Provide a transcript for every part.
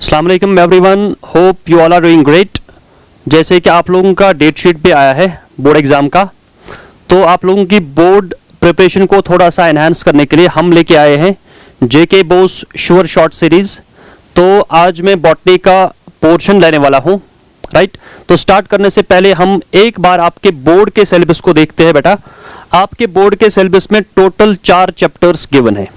अस्सलाम वालेकुम everyone, hope you all are doing great. जैसे कि आप लोगों का डेट शीट पे आया है बोर्ड एग्ज़ाम का, तो आप लोगों की बोर्ड प्रिपरेशन को थोड़ा सा एनहांस करने के लिए हम लेके आए हैं जेके बोस श्योर शॉर्ट सीरीज़। तो आज मैं बॉटनी का पोर्शन लेने वाला हूँ, राइट। तो स्टार्ट करने से पहले हम एक बार आपके बोर्ड के सिलेबस को देखते हैं। बेटा, आपके बोर्ड के सिलेबस में टोटल 4 चैप्टर्स गिवन है,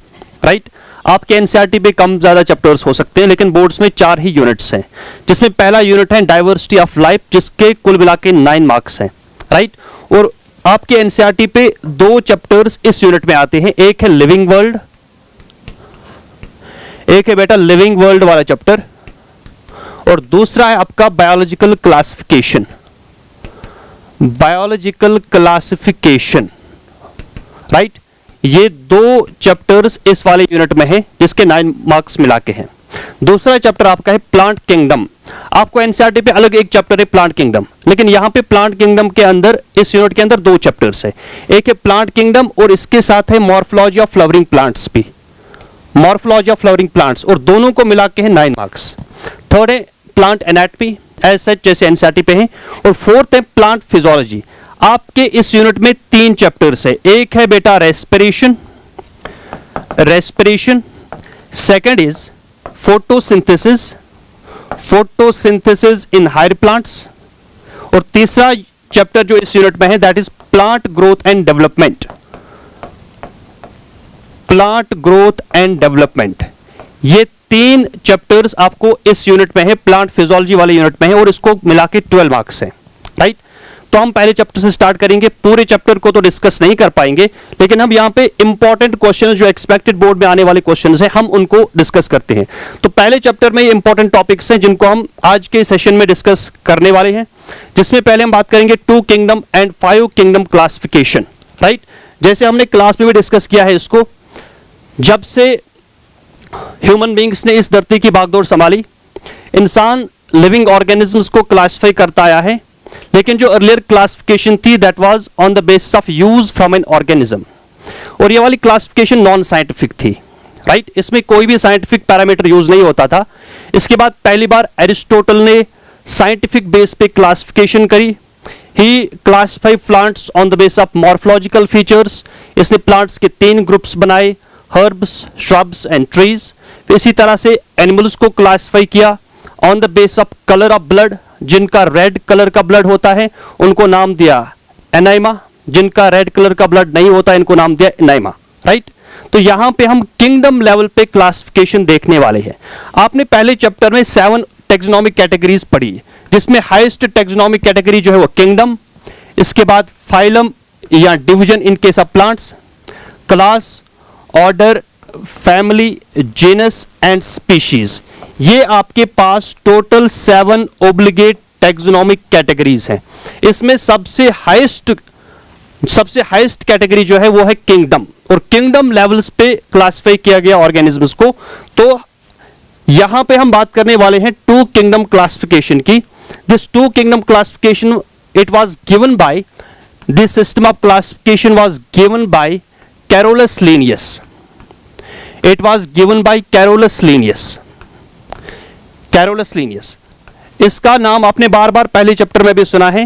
राइट। आपके एनसीईआरटी पे कम ज्यादा चैप्टर्स हो सकते हैं, लेकिन बोर्ड्स में 4 ही यूनिट्स हैं, जिसमें पहला यूनिट है डाइवर्सिटी ऑफ लाइफ, जिसके कुल मिला के 9 मार्क्स हैं, राइट। और आपके एनसीईआरटी पे 2 चैप्टर्स इस यूनिट में आते हैं, एक है लिविंग वर्ल्ड, एक है बेटा लिविंग वर्ल्ड वाला चैप्टर, और दूसरा है आपका biological classification. Biological classification, right. ये 2 चैप्टर्स इस वाले यूनिट में है, जिसके 9 मार्क्स मिला के हैं। दूसरा चैप्टर आपका है प्लांट किंगडम। आपको एनसीईआरटी पे अलग एक चैप्टर है प्लांट किंगडम, लेकिन यहां पे प्लांट किंगडम के अंदर इस यूनिट के अंदर 2 चैप्टर्स है, एक है प्लांट किंगडम और इसके साथ है मॉर्फोलॉजी ऑफ फ्लावरिंग प्लांट्स भी, मॉर्फोलॉजी ऑफ फ्लावरिंग प्लांट्स, और दोनों को मिला के है 9 मार्क्स। थर्ड है प्लांट एनाटॉमी एज सच, जैसे एनसीईआरटी पे है, और फोर्थ है प्लांट फिजियोलॉजी। आपके इस यूनिट में 3 चैप्टर्स है, एक है बेटा respiration, respiration, second is photosynthesis, photosynthesis in higher plants, और तीसरा चैप्टर जो इस यूनिट में है that is plant growth and development, plant growth and development. ये 3 चैप्टर्स आपको इस यूनिट में है, प्लांट फिजियोलॉजी वाले यूनिट में है, और इसको मिला के 12 मार्क्स है, राइट। तो हम पहले चैप्टर से स्टार्ट करेंगे। पूरे चैप्टर को तो डिस्कस नहीं कर पाएंगे, लेकिन हम यहां पे इंपॉर्टेंट क्वेश्चंस जो एक्सपेक्टेड बोर्ड में आने वाले क्वेश्चंस हैं, हम उनको डिस्कस करते हैं। तो पहले चैप्टर में ये इंपॉर्टेंट टॉपिक्स हैं जिनको हम आज के सेशन में डिस्कस करने वाले हैं, जिसमें पहले हम बात करेंगे 2 kingdom and 5 kingdom classification, right. जैसे हमने क्लास में भी डिस्कस किया है इसको, जब से ह्यूमन बींग्स ने इस धरती की बागडोर संभाली, इंसान लिविंग ऑर्गेनिजम्स को क्लासिफाई करता आया है, लेकिन जो अर्लियर क्लासिफिकेशन थी that was on the basis of use from an organism, और ये वाली क्लासिफिकेशन नॉन साइंटिफिक थी, राइट। इसमें कोई भी साइंटिफिक पैरामीटर यूज नहीं होता था। इसके बाद पहली बार एरिस्टोटल ने साइंटिफिक बेस पे क्लासिफिकेशन करी। He classify plants on the base of morphological features. इसने प्लांट्स के 3 ग्रुप्स बनाए, हर्ब्स, श्रब्स एंड ट्रीज। इसी तरह से एनिमल्स को क्लासिफाई किया on the base of colour of blood. जिनका रेड कलर का ब्लड होता है उनको नाम दिया एनाइमा, जिनका रेड कलर का ब्लड नहीं होता इनको नाम दिया एनाइमा, राइट। तो यहां पे हम किंगडम लेवल पे क्लासिफिकेशन देखने वाले हैं। आपने पहले चैप्टर में 7 टेक्सोनॉमिक कैटेगरीज पढ़ी, जिसमें हाईएस्ट टेक्सोनॉमिक कैटेगरी जो है वो किंगडम, इसके बाद फाइलम या division in case of plants, class, order, family, genus and species. ये आपके पास टोटल 7 ओब्लिगेट टैक्सोनॉमिक कैटेगरीज हैं। इसमें सबसे हाईएस्ट कैटेगरी जो है वो है किंगडम, और किंगडम लेवल्स पे क्लासिफाई किया गया ऑर्गेनिजम्स को। तो यहां पे हम बात करने वाले हैं 2 किंगडम क्लासिफिकेशन की। This 2 kingdom classification it was given bye, this system of classification was given bye Carolus Linnaeus. It was given by Carolus Linnaeus. Carolus Linnaeus. इसका नाम आपने बार बार पहले चैप्टर में भी सुना है।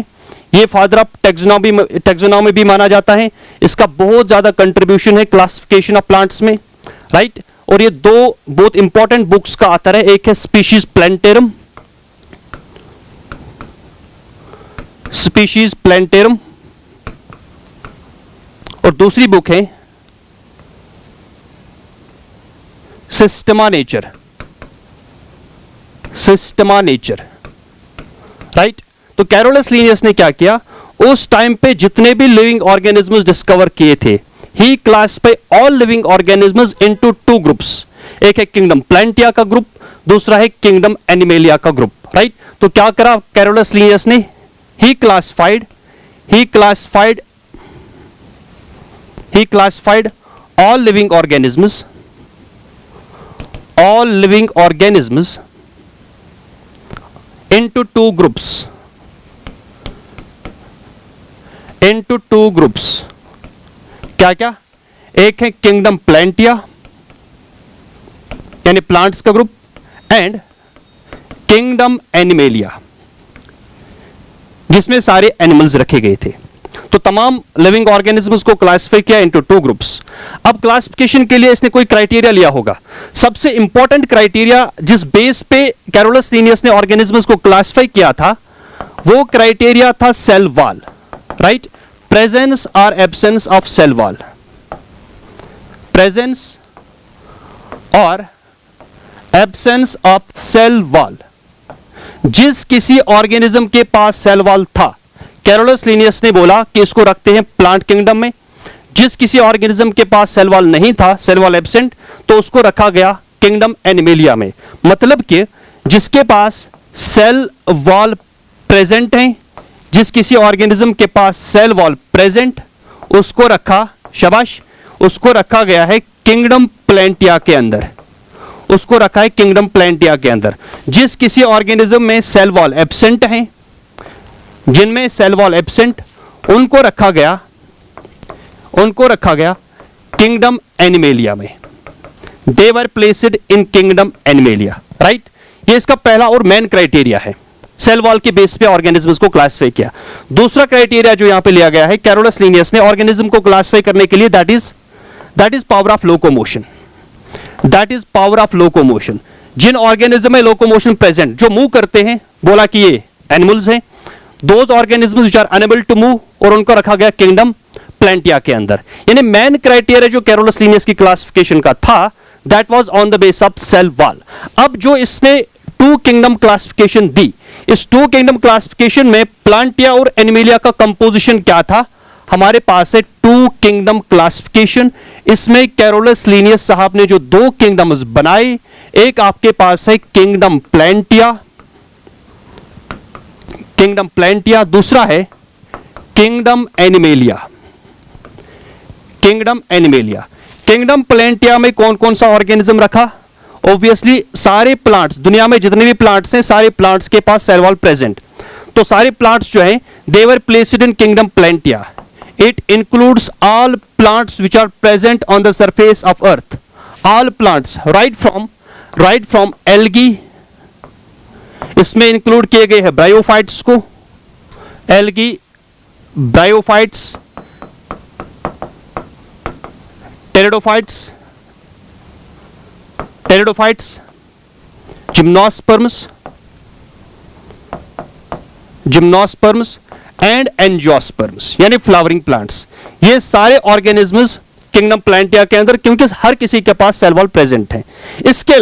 ये फादर ऑफ टैक्सोनॉमी भी माना जाता है। इसका बहुत ज्यादा कंट्रीब्यूशन है क्लासिफिकेशन ऑफ प्लांट्स में, राइट। और ये 2 बहुत इंपॉर्टेंट बुक्स का ऑथर है, एक है स्पीशीज प्लांटेरम, स्पीशीज प्लांटेरम, और दूसरी बुक है Systema nature, Systema nature, right. तो कैरोलस लीनियस ने क्या किया, उस टाइम पे जितने भी लिविंग ऑर्गेनिजम्स डिस्कवर किए थे, he classify all living organisms into 2 groups. एक है किंगडम प्लांटिया का ग्रुप, दूसरा है किंगडम एनिमेलिया का ग्रुप, राइट। तो क्या करा कैरोलस लीनियस ने, he classified all living organisms, all living organisms into 2 groups, क्या क्या, एक है किंगडम प्लांटिया यानी प्लांट्स का ग्रुप, एंड किंगडम एनिमेलिया, जिसमें सारे एनिमल्स रखे गए थे। तो तमाम लिविंग ऑर्गेनिजम्स को क्लासिफाई किया इनटू 2 ग्रुप्स। अब क्लासिफिकेशन के लिए इसने कोई क्राइटेरिया लिया होगा। सबसे इंपॉर्टेंट क्राइटेरिया जिस बेस पे कैरोलस लिनियस ने ऑर्गेनिजम्स को क्लासिफाई किया था, वो क्राइटेरिया था सेल वॉल, राइट? प्रेजेंस और absence of cell wall, presence और एब्सेंस ऑफ सेल वॉल। जिस किसी ऑर्गेनिज्म के पास सेल वॉल था, कैरोलस लिनियस ने बोला कि इसको रखते हैं प्लांट किंगडम में। जिस किसी ऑर्गेनिज्म के पास सेल वॉल नहीं था, सेल वॉल एब्सेंट, तो उसको रखा गया किंगडम एनिमेलिया में। मतलब कि जिसके पास सेल वॉल प्रेजेंट है, जिस किसी ऑर्गेनिज्म के पास सेल वॉल प्रेजेंट, उसको रखा, शाबाश, उसको रखा गया है किंगडम प्लैंटिया के अंदर, उसको रखा है किंगडम प्लैंटिया के अंदर। जिस किसी ऑर्गेनिज्म में सेल वॉल एब्सेंट है, जिनमें सेल वॉल एब्सेंट, उनको रखा गया किंगडम एनिमेलिया में। They were placed in kingdom Animalia, right? ये इसका पहला और मेन क्राइटेरिया है। सेल वॉल के बेस पे ऑर्गेनिजम्स को क्लासिफाई किया। दूसरा क्राइटेरिया जो यहां पे लिया गया है कैरोलस लिनियस ने ऑर्गेनिज्म को क्लासिफाई करने के लिए, that is power of locomotion. That is power of locomotion. जिन ऑर्गेनिज्म में लोकोमोशन प्रेजेंट, जो मूव करते हैं, बोला कि ये एनिमल्स हैं। Those organism which are unable to move, और उनको रखा गया किंगडम प्लैंटिया के अंदर। यानी मेन क्राइटेरिया जो कैरोलस लिनियस की क्लासिफिकेशन का था, that was on the base of cell wall. अब जो इसने 2 किंगडम क्लासिफिकेशन दी, इस 2 किंगडम क्लासिफिकेशन में प्लांटिया और एनिमेलिया का कंपोजिशन क्या था? हमारे पास है 2 किंगडम क्लासिफिकेशन। इसमें कैरोलस लिनियस साहब ने जो 2 किंगडम्स बनाए, एक आपके पास है किंगडम प्लैंटिया, दूसरा है किंगडम एनिमेलिया। किंगडम प्लैंटिया में कौन कौन सा ऑर्गेनिज्म रखा? ऑब्वियसली सारे प्लांट्स, दुनिया में जितने भी प्लांट्स हैं, सारे प्लांट्स के पास सेल वॉल प्रेजेंट। तो सारे प्लांट्स जो हैं, they were placed in kingdom Plantae. It includes all plants which are present on the surface of earth. All plants, right from algae, इसमें इंक्लूड किए गए हैं ब्रायोफाइट्स को, algae, bryophytes, pteridophytes, gymnosperms and angiosperms, यानी flowering plants. ये सारे organisms kingdom Plantae के अंदर, क्योंकि हर किसी के पास सेल वॉल प्रेजेंट है। इसके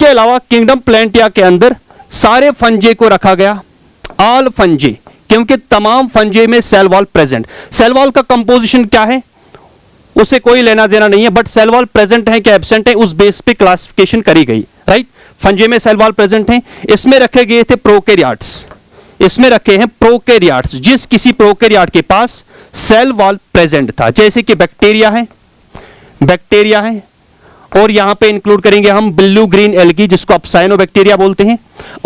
अलावा किंगडम प्लैंटिया के अंदर सारे फंजे को रखा गया, ऑल फंजे, क्योंकि तमाम फंजे में cell wall present. Cell wall का कंपोजिशन क्या है उसे कोई लेना देना नहीं है, बट सेल वॉल प्रेजेंट है क्या एब्सेंट है, उस बेस पे क्लासिफिकेशन करी गई, राइट? फंजे में सेल वॉल प्रेजेंट है। इसमें रखे गए थे प्रोकैरियोट्स, इसमें रखे हैं प्रोकैरियोट्स, जिस किसी प्रोकैरियोट के पास सेल वॉल प्रेजेंट था, जैसे कि बैक्टीरिया है, और यहां पे इंक्लूड करेंगे हम ब्लू ग्रीन एल्गी, जिसको आप साइनोबैक्टीरिया बोलते हैं।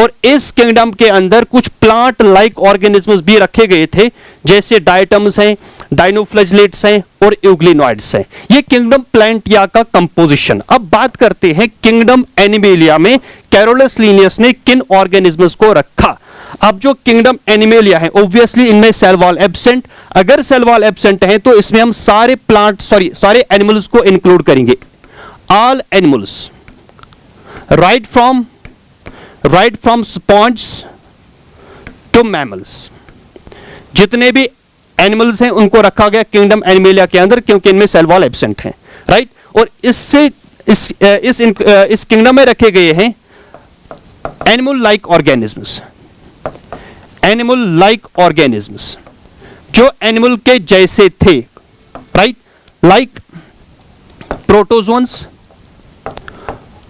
और इस किंगडम के अंदर कुछ प्लांट लाइक ऑर्गेनिजम्स भी रखे गए थे, जैसे डायटम्स हैं, डाइनोफ्लैजेलेट्स हैं और यूग्लिनॉइड्स हैं। ये किंगडम प्लैंटिया का कंपोजिशन। अब बात करते हैं किंगडम एनिमेलिया में कैरोलस लिनियस ने किन ऑर्गेनिजम्स को रखा। अब जो किंगडम एनिमेलिया है, ऑब्वियसली इनमें सेल वॉल एब्सेंट। अगर सेल वॉल एब्सेंट है तो इसमें हम सारे एनिमल्स को इंक्लूड करेंगे, all animals, right from sponge to mammals. जितने भी एनिमल्स हैं उनको रखा गया किंगडम एनिमेलिया के अंदर, क्योंकि इनमें सेल वॉल एब्सेंट है, राइट? और इस किंगडम में रखे गए हैं एनिमल लाइक ऑर्गेनिजम्स, जो एनिमल के जैसे थे, राइट? लाइक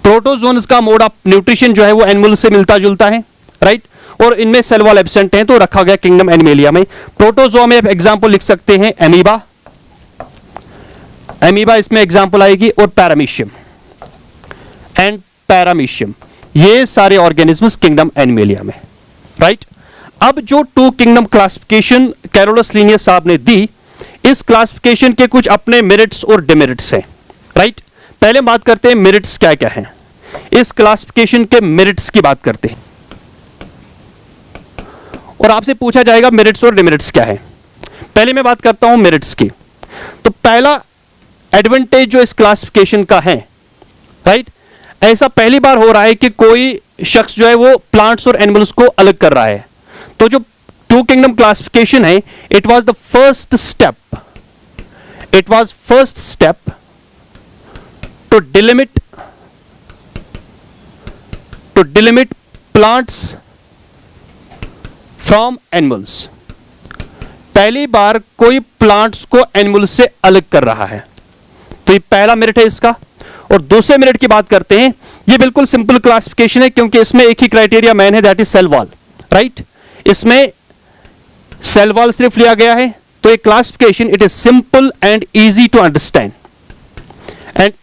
प्रोटोजोन्स का मोड ऑफ न्यूट्रिशन जो है वो एनिमल से मिलता जुलता है, राइट? और इनमें सेल वॉल एब्सेंट है, तो रखा गया किंगडम एनिमेलिया में। प्रोटोजोआ में आप एग्जांपल लिख सकते हैं एमीबा इसमें एग्जांपल आएगी, और पैरामीशियम, ये सारे ऑर्गेनिजम्स किंगडम एनिमेलिया में, राइट? अब जो 2 किंगडम क्लासिफिकेशन कैरोलस लिनियस साहब ने दी, इस क्लासिफिकेशन के कुछ अपने मेरिट्स और डिमेरिट्स हैं, राइट? पहले बात करते हैं मेरिट्स क्या क्या हैं। इस क्लासिफिकेशन के मेरिट्स की बात करते हैं। और आपसे पूछा जाएगा मेरिट्स और डिमेरिट्स क्या है। पहले मैं बात करता हूं मेरिट्स की। तो पहला एडवांटेज जो इस क्लासिफिकेशन का है, राइट, ऐसा पहली बार हो रहा है कि कोई शख्स जो है वो प्लांट्स और एनिमल्स को अलग कर रहा है। तो जो टू किंगडम क्लासिफिकेशन है, it was the first step to delimit plants from animals. पहली बार कोई प्लांट्स को एनिमल्स से अलग कर रहा है। तो ये पहला मेरिट है इसका। और दूसरे मेरिट की बात करते हैं, ये बिल्कुल सिंपल क्लासिफिकेशन है क्योंकि इसमें एक ही क्राइटेरिया मेन है, that is cell wall, right. इसमें सेल वॉल सिर्फ लिया गया है। तो ये classification it is simple and easy to understand and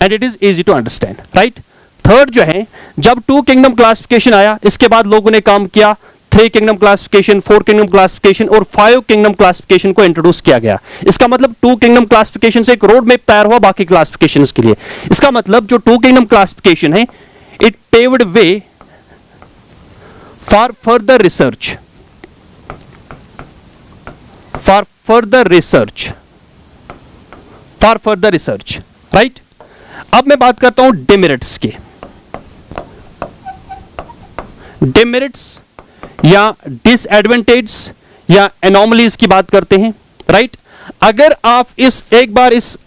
it is easy to understand, right. Third जो है, जब टू किंगडम क्लासिफिकेशन आया, इसके बाद लोगों ने काम किया 3 किंगडम क्लासिफिकेशन, 4 किंगडम क्लासिफिकेशन और 5 किंगडम क्लासिफिकेशन को इंट्रोड्यूस किया गया। इसका मतलब 2 किंगडम क्लासिफिकेशन से एक रोड मैप तैयार हुआ बाकी क्लासिफिकेशंस के लिए। इसका मतलब जो 2 किंगडम क्लासिफिकेशन है, it paved way for further research, right. अब मैं बात करता हूं डिमेरिट्स की। डिमेरिट्स या डिसएडवांटेज या एनोमलीज की बात करते हैं, राइट। अगर आप एक बार इस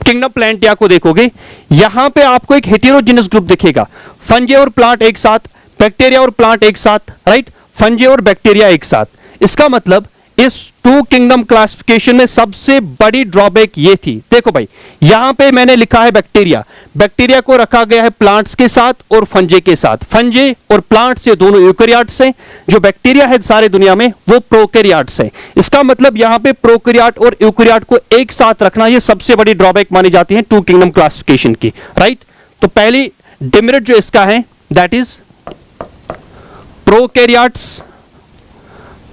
किंगडम प्लांटिया को देखोगे, यहां पे आपको एक हेटेरोजेनस ग्रुप दिखेगा, फंजे और प्लांट एक साथ, बैक्टीरिया और प्लांट एक साथ, राइट, फंजे और बैक्टीरिया एक साथ। इसका मतलब इस 2 किंगडम क्लासिफिकेशन में सबसे बड़ी ड्रॉबैक ये थी, देखो भाई, यहां पे मैंने लिखा है बैक्टीरिया को रखा गया है प्लांट्स के साथ और फंजे के साथ। फंजे और प्लांट्स ये दोनों यूकेरियोट्स हैं, जो बैक्टीरिया है सारे दुनिया में वो प्रोकैरियोट्स हैं। इसका मतलब यहां पे प्रोकैरियोट और यूकेरियोट को एक साथ रखना ये सबसे बड़ी ड्रॉबैक मानी जाती है 2 किंगडम क्लासिफिकेशन की, राइट। तो पहली डिमेरिट जो इसका है, दैट इज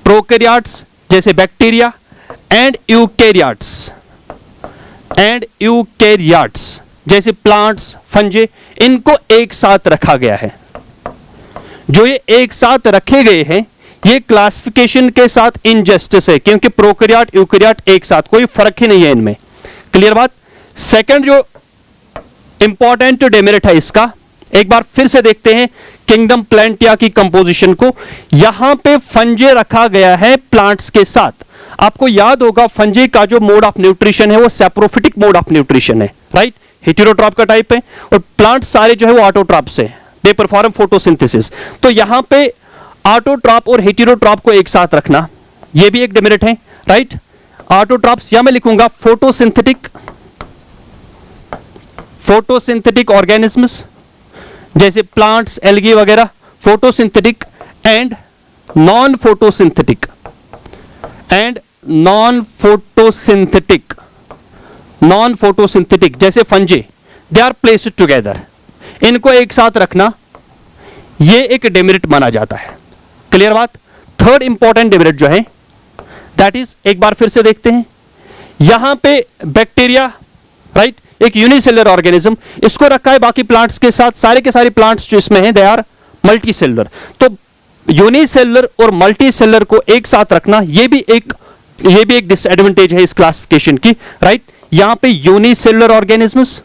प्रोकैरियोट्स जैसे बैक्टीरिया एंड यूकेरियोट्स जैसे प्लांट्स, फंजे, इनको एक साथ रखा गया है। जो ये एक साथ रखे गए हैं, ये क्लासिफिकेशन के साथ इनजस्टिस है क्योंकि प्रोकैरियोट यूकेरियोट एक साथ, कोई फर्क ही नहीं है इनमें। क्लियर बात। सेकंड जो इंपॉर्टेंट डिमेरिट है इसका, एक बार फिर से देखते हैं किंगडम प्लांटिया की कंपोजिशन को। यहां पे फंजे रखा गया है प्लांट्स के साथ। आपको याद होगा फंजे का जो मोड ऑफ न्यूट्रिशन है वो सैप्रोफिटिक मोड ऑफ न्यूट्रिशन है, राइट, हेटेरोट्रॉप का टाइप है, और प्लांट सारे जो है वो ऑटोट्रॉप्स है, दे परफॉर्म फोटोसिंथेसिस। तो यहां पे ऑटोट्रॉप और हेटेरोट्रॉप को एक साथ रखना ये भी एक डिमेरिट है, राइट। ऑटोट्रॉप्स या मैं लिखूंगा फोटोसिंथेटिक ऑर्गेनिजम्स जैसे प्लांट्स, एल्गी वगैरह, फोटोसिंथेटिक एंड नॉन फोटोसिंथेटिक जैसे fungi, they are placed together. इनको एक साथ रखना ये एक डिमेरिट माना जाता है। क्लियर बात। थर्ड इंपॉर्टेंट डिमेरिट जो है, दैट इज, एक बार फिर से देखते हैं, यहां पे बैक्टीरिया, राइट, एक यूनिसेलुलर ऑर्गेनिज्म, इसको रखा है बाकी प्लांट्स के साथ। सारे के सारे प्लांट्स जो इसमें हैं दे आर मल्टीसेलुलर। तो यूनिसेलुलर और मल्टीसेलुलर को एक साथ रखना ये भी एक डिसएडवांटेज है इस क्लासिफिकेशन की, राइट। यहां पे unicellular organisms,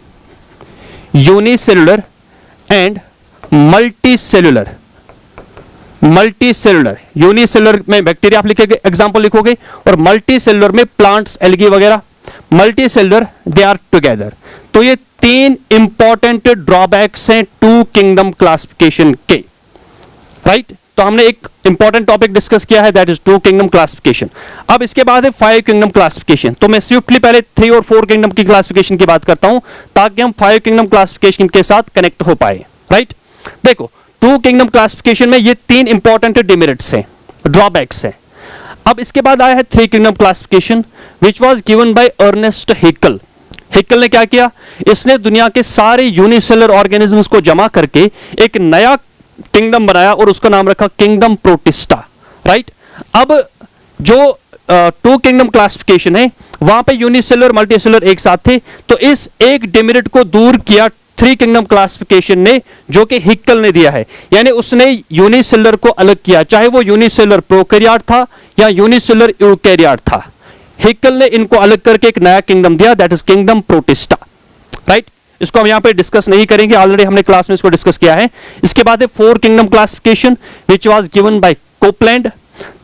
unicellular and multicellular. Unicellular में बैक्टीरिया आप लिखोगे, एग्जांपल लिखोगे, और मल्टीसेलुलर में प्लांट्स, एल्गी वगैरह, मल्टीसेलुलर दे आर टुगेदर। तो ये 3 इंपॉर्टेंट ड्रॉबैक्स हैं 2 किंगडम क्लासिफिकेशन के, राइट। तो हमने एक इंपॉर्टेंट टॉपिक डिस्कस किया है, दैट इज 2 किंगडम क्लासिफिकेशन। अब इसके बाद है 5 किंगडम क्लासिफिकेशन। तो मैं स्विफ्टली पहले 3 और 4 किंगडम की क्लासिफिकेशन की बात करता हूं ताकि हम 5 किंगडम क्लासिफिकेशन के साथ कनेक्ट हो पाए, राइट। देखो 2 किंगडम क्लासिफिकेशन में ये 3 इंपॉर्टेंट डिमेरिट्स हैं, ड्रॉबैक्स हैं। अब इसके बाद आया है 3 kingdom classification which was given by Ernest Haeckel. Haeckel ने क्या किया, इसने दुनिया के सारे यूनिसेलुलर ऑर्गेनिजम्स को जमा करके एक नया किंगडम बनाया और उसका नाम रखा किंगडम प्रोटिस्टा, राइट। अब जो टू किंगडम क्लासिफिकेशन है, वहां पे यूनिसेलुलर मल्टीसेलुलर एक साथ थे, तो इस एक डिमेरिट को दूर किया थ्री किंगडम क्लासिफिकेशन ने, जो कि हिक्कल ने दिया है। यानी उसने यूनिसेलुलर को अलग किया, चाहे वो यूनिसेलुलर प्रोकैरियोट था या यूनिसेलुलर यूकैरियोट था। हिक्कल ने इनको अलग करके एक नया किंगडम दिया, that is kingdom protista, right. इसको हम यहां पे डिस्कस नहीं करेंगे, ऑलरेडी हमने क्लास में इसको डिस्कस किया है। इसके बाद है four kingdom classification which was given bye Copeland.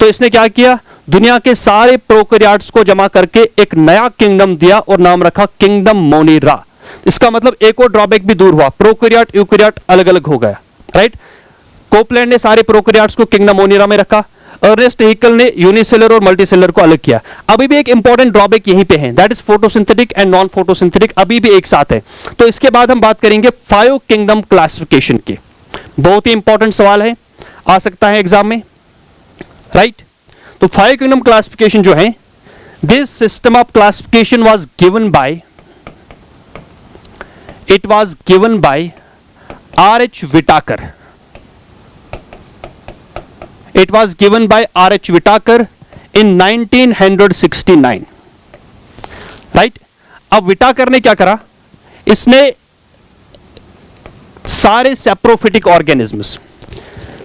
तो इसने क्या किया, दुनिया के सारे प्रोकैरियोट्स को जमा करके एक नया किंगडम दिया और नाम रखा किंगडम मोनेरा। इसका मतलब एक और ड्रॉबैक भी दूर हुआ, प्रोकैरियोट यूकैरियोट अलग अलग हो गया, राइट। कोपलैंड ने सारे प्रोकैरियोट्स को किंगडम मोनेरा में रखा, अर्नेस्ट हिक्कल ने यूनिसेलुलर और मल्टीसेलुलर को अलग किया। अभी भी एक इंपॉर्टेंट ड्रॉबैक यहीं पे है, that is photosynthetic and non photosynthetic, अभी भी एक साथ है। तो इसके बाद हम बात करेंगे फाइव किंगडम क्लासिफिकेशन की। बहुत ही इंपॉर्टेंट सवाल है, आ सकता है एग्जाम में, राइट। तो फाइव किंगडम क्लासिफिकेशन जो है, this system of classification was given bye, it was given by R.H. Whitaker. It was given by R.H. Whitaker in 1969, right? अब विटाकर ने क्या करा, इसने सारे सेप्रोफिटिक ऑर्गेनिजम्स,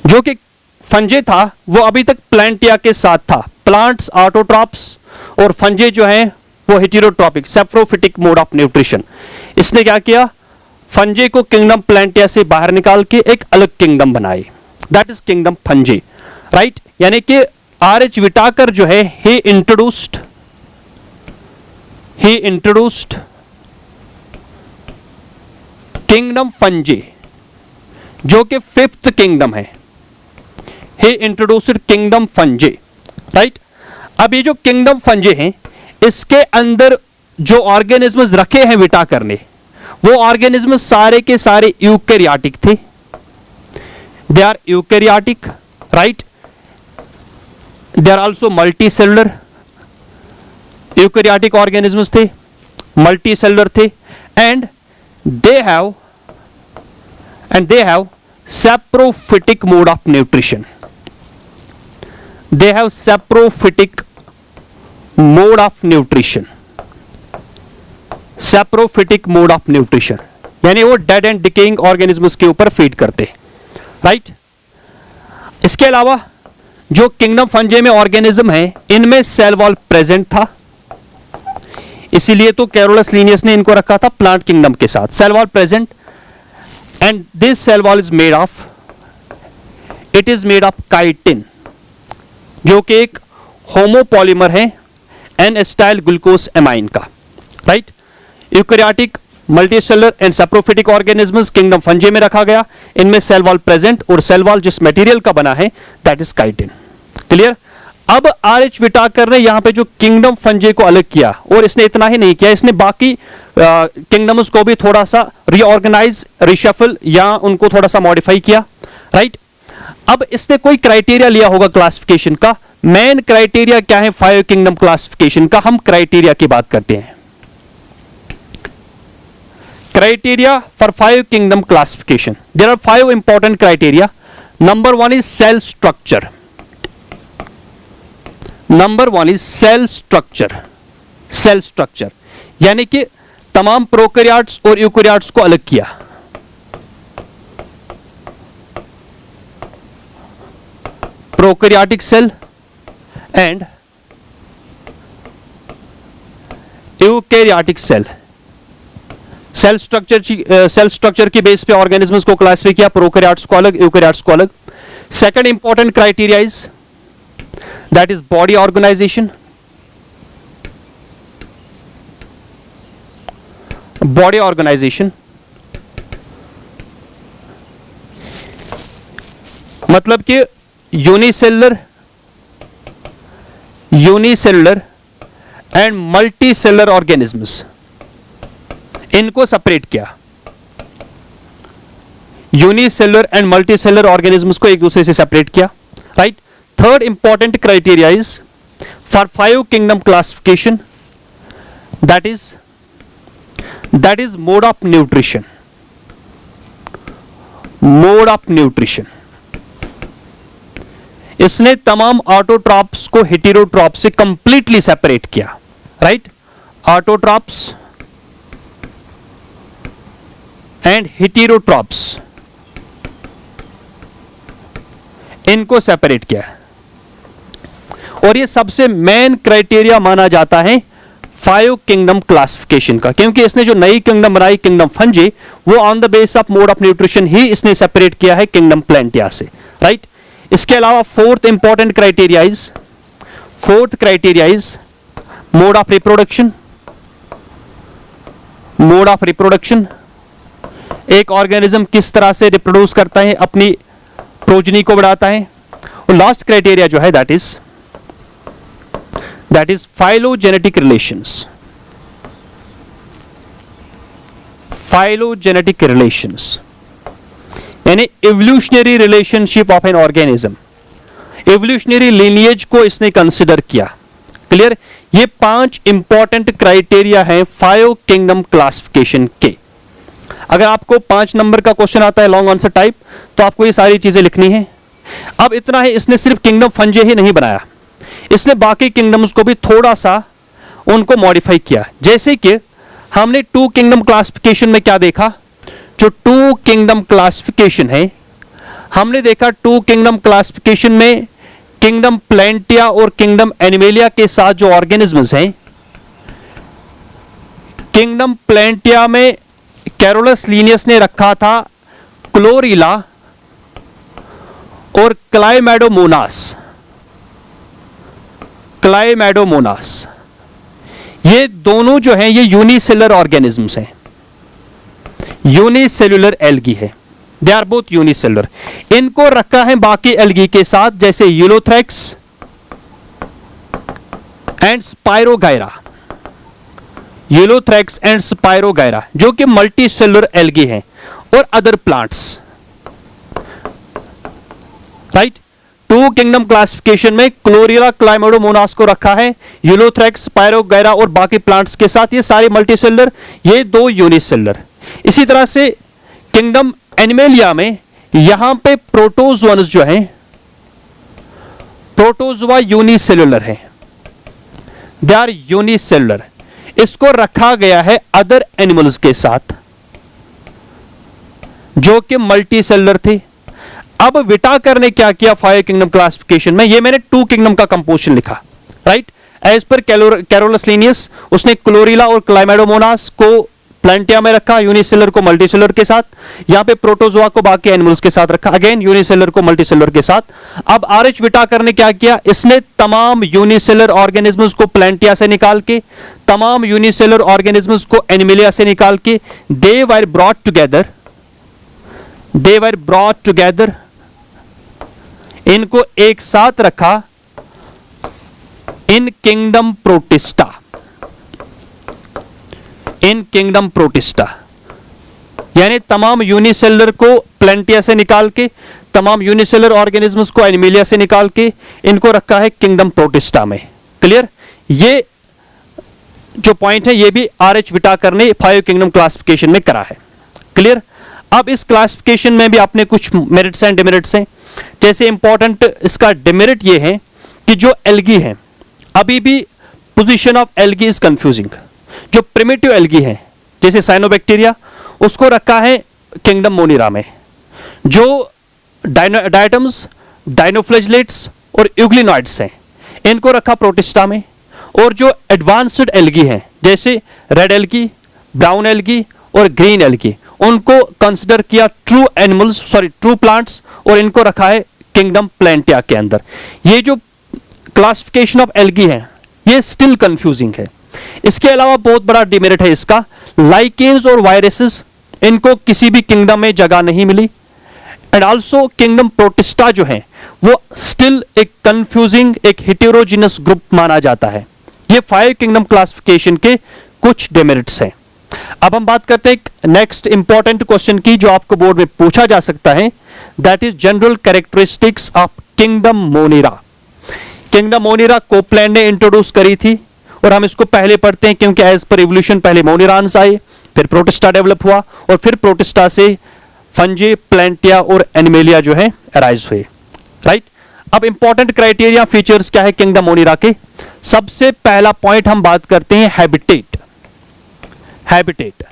जो कि फंजे था वो अभी तक प्लांटिया के साथ था, प्लांट्स ऑटोट्रॉप्स और फंजे जो हैं वो heterotrophic, saprophytic mode of nutrition. इसने क्या किया, फंजे को किंगडम प्लांटिया से बाहर निकाल के एक अलग किंगडम बनाए, दैट इज किंगडम फंजे, राइट। यानी कि R.H. विटाकर जो है, ही इंट्रोड्यूस्ड किंगडम फंजे, जो कि फिफ्थ किंगडम है, ही इंट्रोड्यूस्ड किंगडम फंजे, राइट। अब ये जो किंगडम फंजे हैं, इसके अंदर जो ऑर्गेनिजम्स रखे हैं विटाकर ने, वो ऑर्गेनिज्म सारे के सारे यूकैरियोटिक थे, they are eukaryotic, right. They are also multicellular, eukaryotic organisms थे, मल्टीसेलुलर थे, and they have saprophytic mode of nutrition, they have saprophytic mode of nutrition, saprophytic mode of nutrition, यानी वो डेड एंड डिकेइंग ऑर्गेनिजम्स के ऊपर feed करते, right. इसके अलावा जो किंगडम फंजे में ऑर्गेनिज्म है, इनमें सेल वॉल प्रेजेंट था, इसीलिए तो कैरोलस लिनियस ने इनको रखा था प्लांट किंगडम के साथ, cell wall present, and this cell wall is made of, it is made of chitin, जो कि एक होमोपॉलीमर है एन एसिटाइल ग्लूकोज एमाइन का, right. Eukaryotic, multicellular and saprophytic organisms kingdom fungi में रखा गया, इनमें सेल वॉल प्रेजेंट, और सेल वॉल जिस मटेरियल का बना है दैट इज काइटिन, क्लियर। अब R.H. विटाकर ने यहां पे जो किंगडम फंजे को अलग किया, और इसने इतना ही नहीं किया, इसने बाकी किंगडम्स को भी थोड़ा सा रीऑर्गेनाइज, रिशफल या उनको थोड़ा सा मॉडिफाई किया, राइट। अब इसने कोई क्राइटेरिया लिया होगा क्लासिफिकेशन का, मेन क्राइटेरिया क्या है फाइव किंगडम क्लासिफिकेशन का, हम क्राइटेरिया की बात करते हैं। Criteria for five kingdom classification. There are five important criteria. Number one is cell structure. Number one is cell structure. Cell structure. यानी कि तमाम प्रोकैरियोट्स और यूकैरियोट्स को अलग किया। Prokaryotic cell and eukaryotic cell. Cell structure की base पे organisms को क्लासिफाई किया, प्रोकैरियोट्स को अलग, यूकैरियोट्स को अलग। Second important criteria is that is body organisation. Body organisation मतलब कि यूनिसेलुलर एंड मल्टीसेलुलर ऑर्गेनिजम्स, इनको सेपरेट किया। यूनिसेलुलर एंड मल्टीसेलुलर ऑर्गेनिजम्स को एक दूसरे से सेपरेट किया, right. Third important criteria is for five kingdom classification, that is mode of nutrition. Mode of nutrition इसने तमाम ऑटोट्रॉप्स को हेटेरोट्रॉप से कंप्लीटली सेपरेट किया, राइट। ऑटोट्रॉप्स एंड हेटेरोट्रॉप्स, इनको सेपरेट किया। और ये सबसे मेन क्राइटेरिया माना जाता है 5 किंगडम क्लासिफिकेशन का, क्योंकि इसने जो नई किंगडम बनाई किंगडम फंजी, वो on the base of mode of nutrition ही इसने सेपरेट किया है किंगडम प्लांटिया से, राइट। इसके अलावा fourth important criteria is mode of reproduction. Mode of reproduction, एक ऑर्गेनिज्म किस तरह से रिप्रोड्यूस करता है, अपनी प्रोजनी को बढ़ाता है। और लास्ट क्राइटेरिया जो है that is phylogenetic relations. Phylogenetic relations यानी evolutionary relationship of an organism, evolutionary lineage को इसने कंसिडर किया। क्लियर। ये 5 इंपॉर्टेंट क्राइटेरिया हैं 5 किंगडम क्लासिफिकेशन के। अगर आपको 5 नंबर का क्वेश्चन आता है लॉन्ग आंसर टाइप, तो आपको ये सारी चीजें लिखनी है। अब इतना ही, इसने सिर्फ किंगडम फंजे ही नहीं बनाया, इसने बाकी किंगडम्स को भी थोड़ा सा उनको मॉडिफाई किया। जैसे कि हमने 2 किंगडम क्लासिफिकेशन में क्या देखा, जो 2 किंगडम क्लासिफिकेशन है, हमने देखा 2 किंगडम क्लासिफिकेशन में किंगडम प्लांटिया और किंगडम एनिमेलिया के साथ जो ऑर्गेनिजम्स हैं, किंगडम प्लांटिया में कैरोलस लीनियस ने रखा था क्लोरीला और क्लाइमेडोमोनास। ये दोनों जो हैं ये यूनिसेलुलर ऑर्गेनिजम्स हैं, यूनिसेलुलर एल्गी है, दे आर बोथ यूनिसेलुलर। इनको रखा है बाकी एल्गी के साथ, जैसे यूलोथ्रेक्स एंड स्पाइरोगायरा, यूलोथ्रेक्स एंड स्पाइरोगायरा जो कि मल्टी सेलुलर एल्गी हैं, और other plants, right. 2 kingdom classification में क्लोरीला क्लाइमेडोमोनास को रखा है, यूलोथ्रेक्स, स्पाइरोगायरा और बाकी प्लांट्स के साथ, ये सारे मल्टी सेलुलर, ये 2 यूनिसेलुलर। इसी तरह से किंगडम एनिमेलिया में यहां पे प्रोटोजोअन्स जो हैं, प्रोटोजोआ यूनिसेलुलर है, दे आर यूनिसेलुलर। इसको रखा गया है अदर एनिमल्स के साथ जो कि मल्टी सेलुलर थे। अब विटाकर ने क्या किया 5 किंगडम क्लासिफिकेशन में, ये मैंने 2 किंगडम का कंपोजिशन लिखा, right. As per Carolus Linnaeus, उसने क्लोरीला और क्लाइमेडोमोनास को प्लांटिया में रखा, यूनिसेलुलर को मल्टीसेलुलर के साथ, यहां पे प्रोटोजोआ को बाकी एनिमल्स के साथ रखा, अगेन यूनिसेलुलर को मल्टीसेलुलर के साथ। अब आरएच विटाकर ने क्या किया, इसने तमाम यूनिसेलुलर ऑर्गेनिजम्स को प्लांटिया से निकाल के, तमाम यूनिसेलुलर ऑर्गेनिजम्स को एनिमेलिया से निकाल के, दे वर ब्रॉट टुगेदर, इनको एक साथ रखा इन किंगडम प्रोटिस्टा, यानी तमाम यूनिसेलुलर को प्लांटिया से निकाल के, तमाम यूनिसेलुलर ऑर्गेनिजम्स को एनिमेलिया से निकाल के, इनको रखा है किंगडम प्रोटिस्टा में। क्लियर। ये जो पॉइंट है ये भी आरएच विटाकर ने 5 किंगडम क्लासिफिकेशन में करा है। क्लियर। अब इस क्लासिफिकेशन में भी अपने कुछ मेरिट्स एंड डिमेरिट्स हैं। जैसे इंपॉर्टेंट इसका डिमेरिट ये है कि जो एल्गी है, अभी भी position of algae is confusing. जो प्रिमिटिव एल्गी है जैसे साइनोबैक्टीरिया, उसको रखा है किंगडम मोनिरा में, जो डायटम्स, डायनोफ्लैजिलेट्स और यूग्लिनॉइड्स हैं, इनको रखा प्रोटिस्टा में, और जो एडवांस्ड एल्गी हैं जैसे रेड एल्गी, ब्राउन एल्गी और ग्रीन एल्गी, उनको कंसिडर किया ट्रू प्लांट्स, और इनको रखा है किंगडम प्लांटिया के अंदर। ये जो क्लासिफिकेशन ऑफ एल्गी है ये स्टिल कंफ्यूजिंग है। इसके अलावा बहुत बड़ा डिमेरिट है इसका, लाइकेन्स और वायरसेस, इनको किसी भी किंगडम में जगह नहीं मिली। एंड आल्सो किंगडम प्रोटिस्टा जो है वो स्टिल एक कंफ्यूजिंग, एक हेटेरोजिनस ग्रुप माना जाता है। ये 5 किंगडम क्लासिफिकेशन के कुछ डिमेरिट्स हैं। अब हम बात करते हैं नेक्स्ट इंपॉर्टेंट क्वेश्चन की, जो आपको बोर्ड में पूछा जा सकता है, that is general characteristics of kingdom Monera. Kingdom Monera Copeland ने इंट्रोड्यूस करी थी, और हम इसको पहले पढ़ते हैं क्योंकि एज पर इवोल्यूशन पहले मोनिरान्स आए, फिर प्रोटिस्टा डेवलप हुआ, और फिर प्रोटिस्टा से फंजी, प्लांटिया और एनिमेलिया जो है अराइज हुए, राइट। अब इंपॉर्टेंट क्राइटेरिया फीचर्स क्या है किंगडम मोनिरा के? सबसे पहला पॉइंट हम बात करते हैं हैबिटेट। हैबिटेट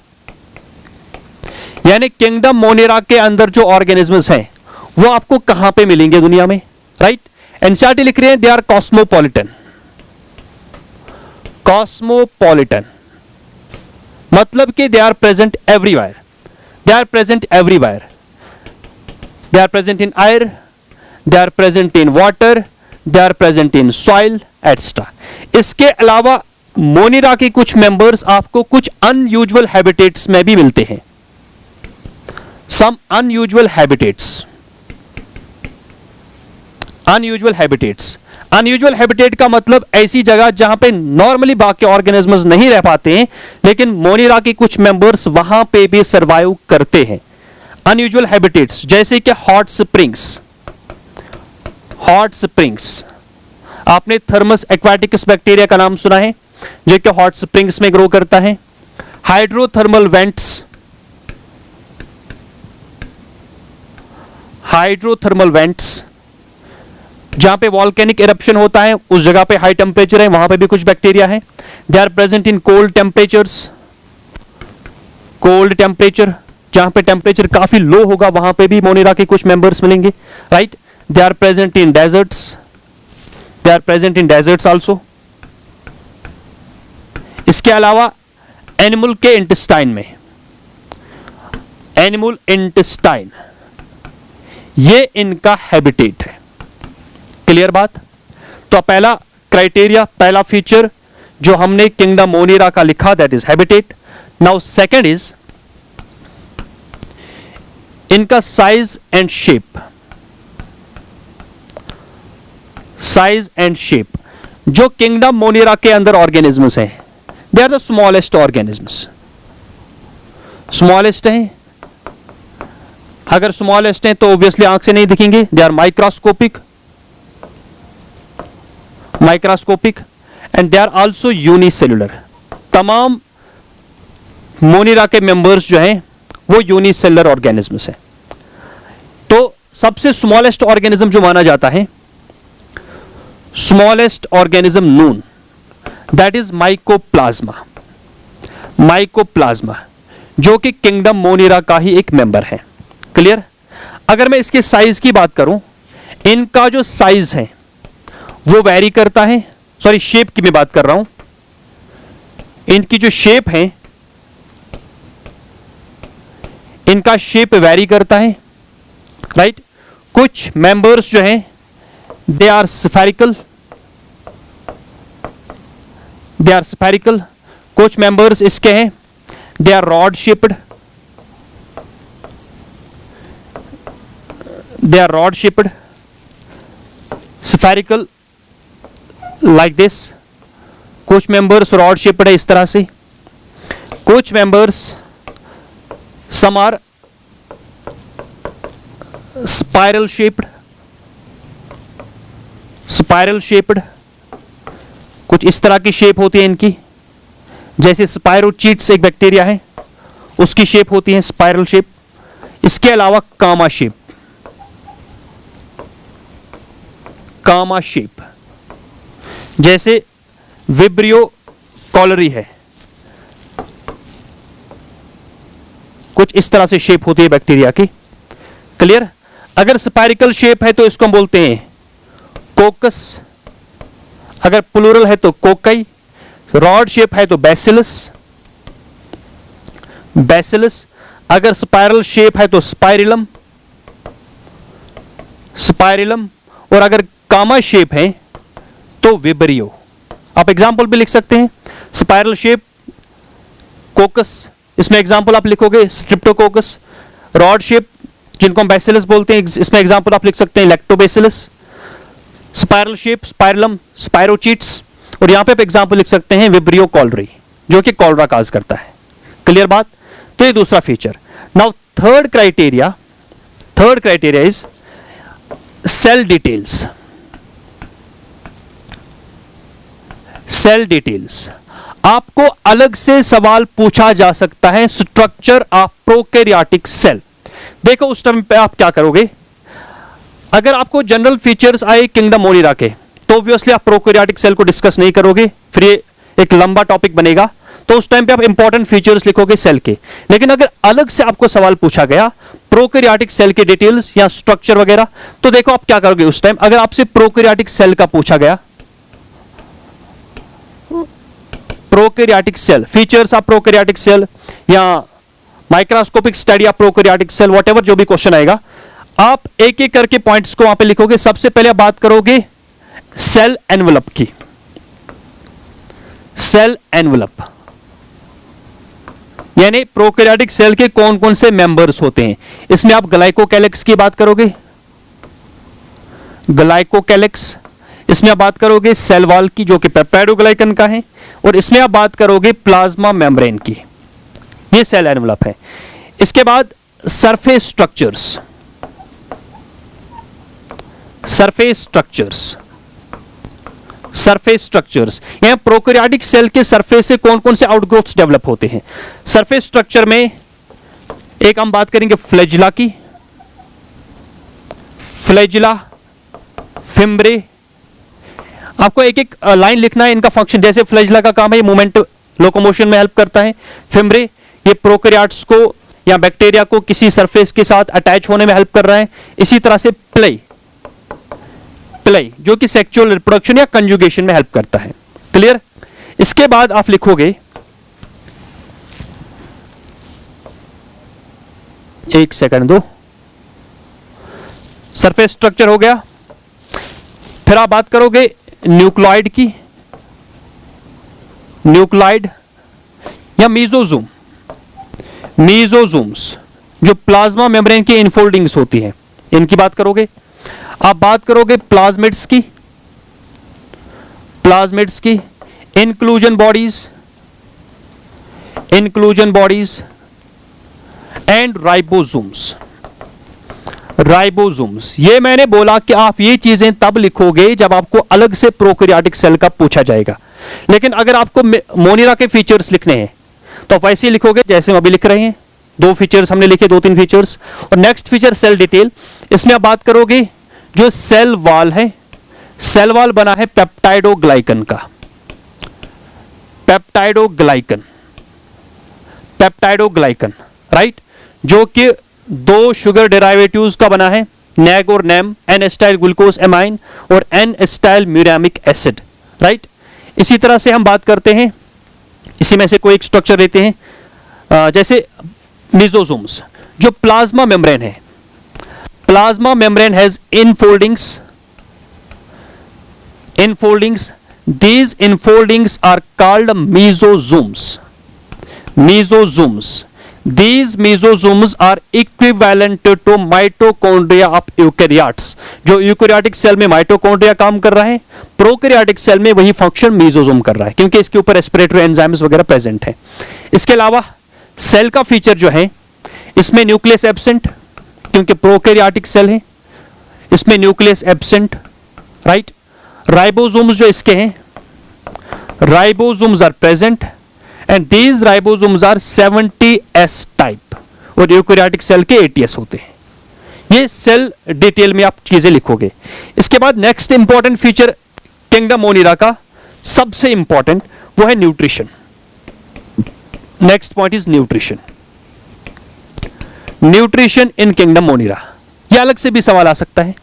यानी किंगडम मोनिरा के अंदर जो ऑर्गेनिजम्स हैं वो आपको कहां पे मिलेंगे दुनिया में, राइट? एनसीईआरटी लिख रहे हैं दे आर कॉस्मोपॉलिटन। कॉस्मोपॉलिटन मतलब कि they are present everywhere. They are present everywhere. They are present in air, they are present in water, they are present in soil etcetera. इसके अलावा मोनिरा के कुछ मेंबर्स आपको कुछ अनयूजुअल हैबिटेट्स में भी मिलते हैं। Some unusual habitats. Unusual habitats, unusual habitat का मतलब ऐसी जगह जहां पे नॉर्मली बाकी ऑर्गेनिजम्स नहीं रह पाते हैं, लेकिन मोनिरा के कुछ मेंबर्स वहां पे भी सरवाइव करते हैं। अनयूजुअल हैबिटेट्स जैसे कि हॉट स्प्रिंग्स। हॉट स्प्रिंग्स, आपने थर्मस एक्वाटिकस बैक्टीरिया का नाम सुना है जो कि हॉट स्प्रिंग्स में ग्रो करता है। हाइड्रोथर्मल वेंट्स, हाइड्रोथर्मल वेंट्स जहां पे वॉल्केनिक इरप्शन होता है उस जगह पे हाई टेम्परेचर है, वहां पे भी कुछ बैक्टीरिया है। They are present in cold temperatures. Cold temperature जहां पे टेम्परेचर काफी लो होगा वहां पे भी मोनिरा के कुछ मेंबर्स मिलेंगे, right? They are present in deserts. They are present in deserts also. इसके अलावा एनिमल के इंटेस्टाइन में, एनिमल इंटेस्टाइन ये इनका हैबिटेट है। क्लियर बात? तो पहला क्राइटेरिया, पहला फीचर जो हमने किंगडम मोनिरा का लिखा that is habitat. Now second is इनका size and shape. Size and shape. जो किंगडम मोनिरा के अंदर ऑर्गेनिजम्स हैं they are the smallest organisms. Smallest हैं, अगर स्मॉलेस्ट हैं तो ऑब्वियसली आंख से नहीं दिखेंगे, they are microscopic. Microscopic and they are also unicellular. तमाम मोनिरा के मेंबर्स जो हैं वो यूनिसेल्युलर ऑर्गेनिजम्स हैं। तो सबसे स्मॉलेस्ट ऑर्गेनिज्म जो माना जाता है, smallest organism known that is mycoplasma. Mycoplasma जो कि किंगडम मोनिरा का ही एक मेंबर है। क्लियर? अगर मैं इसके साइज की बात करूं, इनका जो साइज है वो वैरी करता है। सॉरी, शेप की मैं बात कर रहा हूं। इनकी जो शेप है, इनका शेप वैरी करता है, राइट? कुछ मेंबर्स जो हैं they are spherical. They are spherical. कुछ मेंबर्स इसके हैं they are rod shaped. They are rod shaped, spherical like this. कुछ मेंबर्स रॉड शेप्ड है इस तरह से। कुछ members some are spiral shaped. Spiral shaped, कुछ इस तरह की शेप होती है इनकी, जैसे स्पाइरोचीट्स एक बैक्टीरिया है उसकी शेप होती है स्पाइरल शेप। इसके अलावा कामा शेप। कामा शेप जैसे विब्रियो कॉलरी है, कुछ इस तरह से शेप होती है बैक्टीरिया की। क्लियर? अगर स्पाइरिकल शेप है तो इसको हम बोलते हैं कोकस, अगर प्लूरल है तो कोकई, रॉड शेप है तो बैसिलस। बैसिलस, अगर स्पाइरल शेप है तो स्पाइरिलम। स्पाइरिलम, और अगर कामा शेप है तो विब्रियो। आप एग्जाम्पल भी लिख सकते हैं। स्पाइरल शेप कोकस, इसमें एग्जाम्पल आप लिखोगे स्ट्रिप्टोकोकस। रॉड शेप जिनको हम बैसिलस बोलते हैं, इसमें एग्जाम्पल आप लिख सकते हैं लैक्टोबैसिलस। स्पाइरल शेप स्पाइरलम, स्पाइरोचीट्स, और यहां पे आप एग्जाम्पल लिख सकते हैं विब्रियो कॉलरी जो कि कॉलरा काज करता है। क्लियर बात? तो ये दूसरा feature. Now third criteria is cell details. Cell details, आपको अलग से सवाल पूछा जा सकता है स्ट्रक्चर ऑफ प्रोकैरियोटिक सेल। देखो उस टाइम पे आप क्या करोगे, अगर आपको जनरल फीचर्स आए किंगडम मोनिरा के तो ऑब्वियसली आप प्रोकैरियोटिक सेल को डिस्कस नहीं करोगे, फिर ये एक लंबा टॉपिक बनेगा, तो उस टाइम पे आप इंपॉर्टेंट फीचर्स लिखोगे सेल के। लेकिन अगर अलग से आपको सवाल पूछा गया प्रोकैरियोटिक सेल के डिटेल्स या स्ट्रक्चर वगैरह, तो देखो आप क्या करोगे उस टाइम। अगर आपसे प्रोकैरियोटिक सेल का पूछा गया, prokaryotic cell features of prokaryotic cell या microscopic study of prokaryotic cell, whatever जो भी क्वेश्चन आएगा, आप एक एक करके पॉइंट्स को वहां पे लिखोगे। सबसे पहले आप बात करोगे सेल एनवेलप की। सेल एनवेलप यानी प्रोकैरियोटिक सेल के कौन कौन से मेंबर्स होते हैं। इसमें आप ग्लाइकोकैलिक्स की बात करोगे, ग्लाइकोकैलिक्स। इसमें आप बात करोगे सेल वॉल की जो कि पेप्टाइडोग्लाइकन का है, और इसमें आप बात करोगे प्लाज्मा मेम्ब्रेन की। ये सेल एनवेलप है। इसके बाद surface structures, surface structures, surface structures, यहां प्रोकैरियोटिक सेल के सरफेस से कौन कौन से आउटग्रोथ्स डेवलप होते हैं। सरफेस स्ट्रक्चर में एक हम बात करेंगे फ्लैजिला की, फ्लैजिला, फिम्ब्रे। आपको एक एक लाइन लिखना है इनका फंक्शन। जैसे फ्लैजिला का काम है ये मूवमेंट लोकोमोशन में हेल्प करता है, फिम्ब्रे ये प्रोकैरियोट्स को या बैक्टीरिया को किसी सरफेस के साथ अटैच होने में हेल्प कर रहा है। इसी तरह से प्लाई, प्लाई जो कि सेक्सुअल रिप्रोडक्शन या कंजुगेशन में हेल्प करता है। क्लियर। इसके बाद आप लिखोगे, एक सेकंड दो, सरफेस स्ट्रक्चर हो गया। फिर आप बात करोगे न्यूक्लॉइड की, न्यूक्लॉइड या मीजोजूम, मीजोजूम्स जो प्लाज्मा मेम्ब्रेन की इनफोल्डिंग्स होती हैं, इनकी बात करोगे। आप बात करोगे प्लाज्मिड्स की, प्लाज्मिड्स की, inclusion bodies, inclusion bodies and ribosomes, ribosomes. ये मैंने बोला कि आप ये चीजें तब लिखोगे जब आपको अलग से प्रोकैरियोटिक सेल का पूछा जाएगा। लेकिन अगर आपको मोनिरा के फीचर्स लिखने हैं तो आप वैसे ही लिखोगे जैसे हम अभी लिख रहे हैं। दो फीचर्स हमने लिखे, दो तीन फीचर्स। और नेक्स्ट फीचर सेल डिटेल। इसमें आप बात करोगे जो सेल वॉल है, सेल वॉल बना है पेप्टाइडोग्लाइकन का, पेप्टाइडोग्लाइकन, पेप्टाइडोग्लाइकन, राइट, जो कि दो शुगर डेरिवेटिव्स का बना है, नैग और NAM, N acetyl glucose amine और N acetyl muramic acid, right. इसी तरह से हम बात करते हैं, इसी में से कोई एक स्ट्रक्चर लेते हैं, जैसे मीजोसोम्स जो प्लाज्मा मेम्ब्रेन है, plasma membrane has infoldings, infoldings, these infoldings are called mesosomes, mesosomes, these mesosomes are equivalent to mitochondria of eukaryotes। जो यूकेरियोटिक सेल में माइटोकॉन्ड्रिया काम कर रहा है, प्रोकैरियोटिक सेल में वही फंक्शन मेसोसोम कर रहा है, क्योंकि इसके ऊपर रेस्पिरेटरी एंजाइम्स वगैरह प्रेजेंट है। इसके अलावा सेल का फीचर जो है, इसमें न्यूक्लियस एब्सेंट, क्योंकि प्रोकैरियोटिक सेल है, इसमें न्यूक्लियस एब्सेंट, राइट। राइबोसोम्स जो इसके हैं, ribosomes are present and these ribosomes are 70s type, और यूकेरियोटिक सेल के 80s होते हैं। ये सेल डिटेल में आप चीजें लिखोगे। इसके बाद next important feature kingdom Monera का सबसे इंपॉर्टेंट वो है nutrition. Next point is nutrition, nutrition in kingdom Monera. ये अलग से भी सवाल आ सकता है,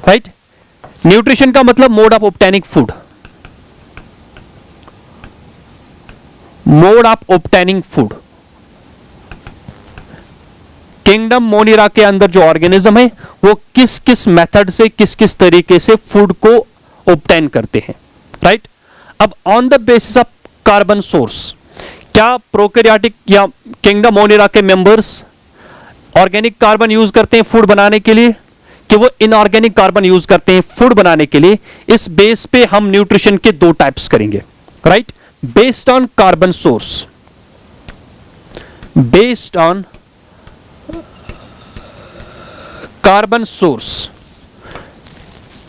राइट। न्यूट्रिशन का मतलब mode of obtaining food, mode of obtaining food. Kingdom Monera के अंदर जो ऑर्गेनिज्म है वो किस किस मेथड से, किस किस तरीके से फूड को ऑब्टेन करते हैं, राइट। अब on the basis of carbon source, क्या प्रोकैरियोटिक या किंगडम मोनिरा के मेंबर्स ऑर्गेनिक कार्बन यूज करते हैं फूड बनाने के लिए, कि वो इनऑर्गेनिक कार्बन यूज करते हैं फूड बनाने के लिए? इस बेस पे हम न्यूट्रिशन के दो टाइप्स करेंगे, right. Based on carbon source, based on carbon source,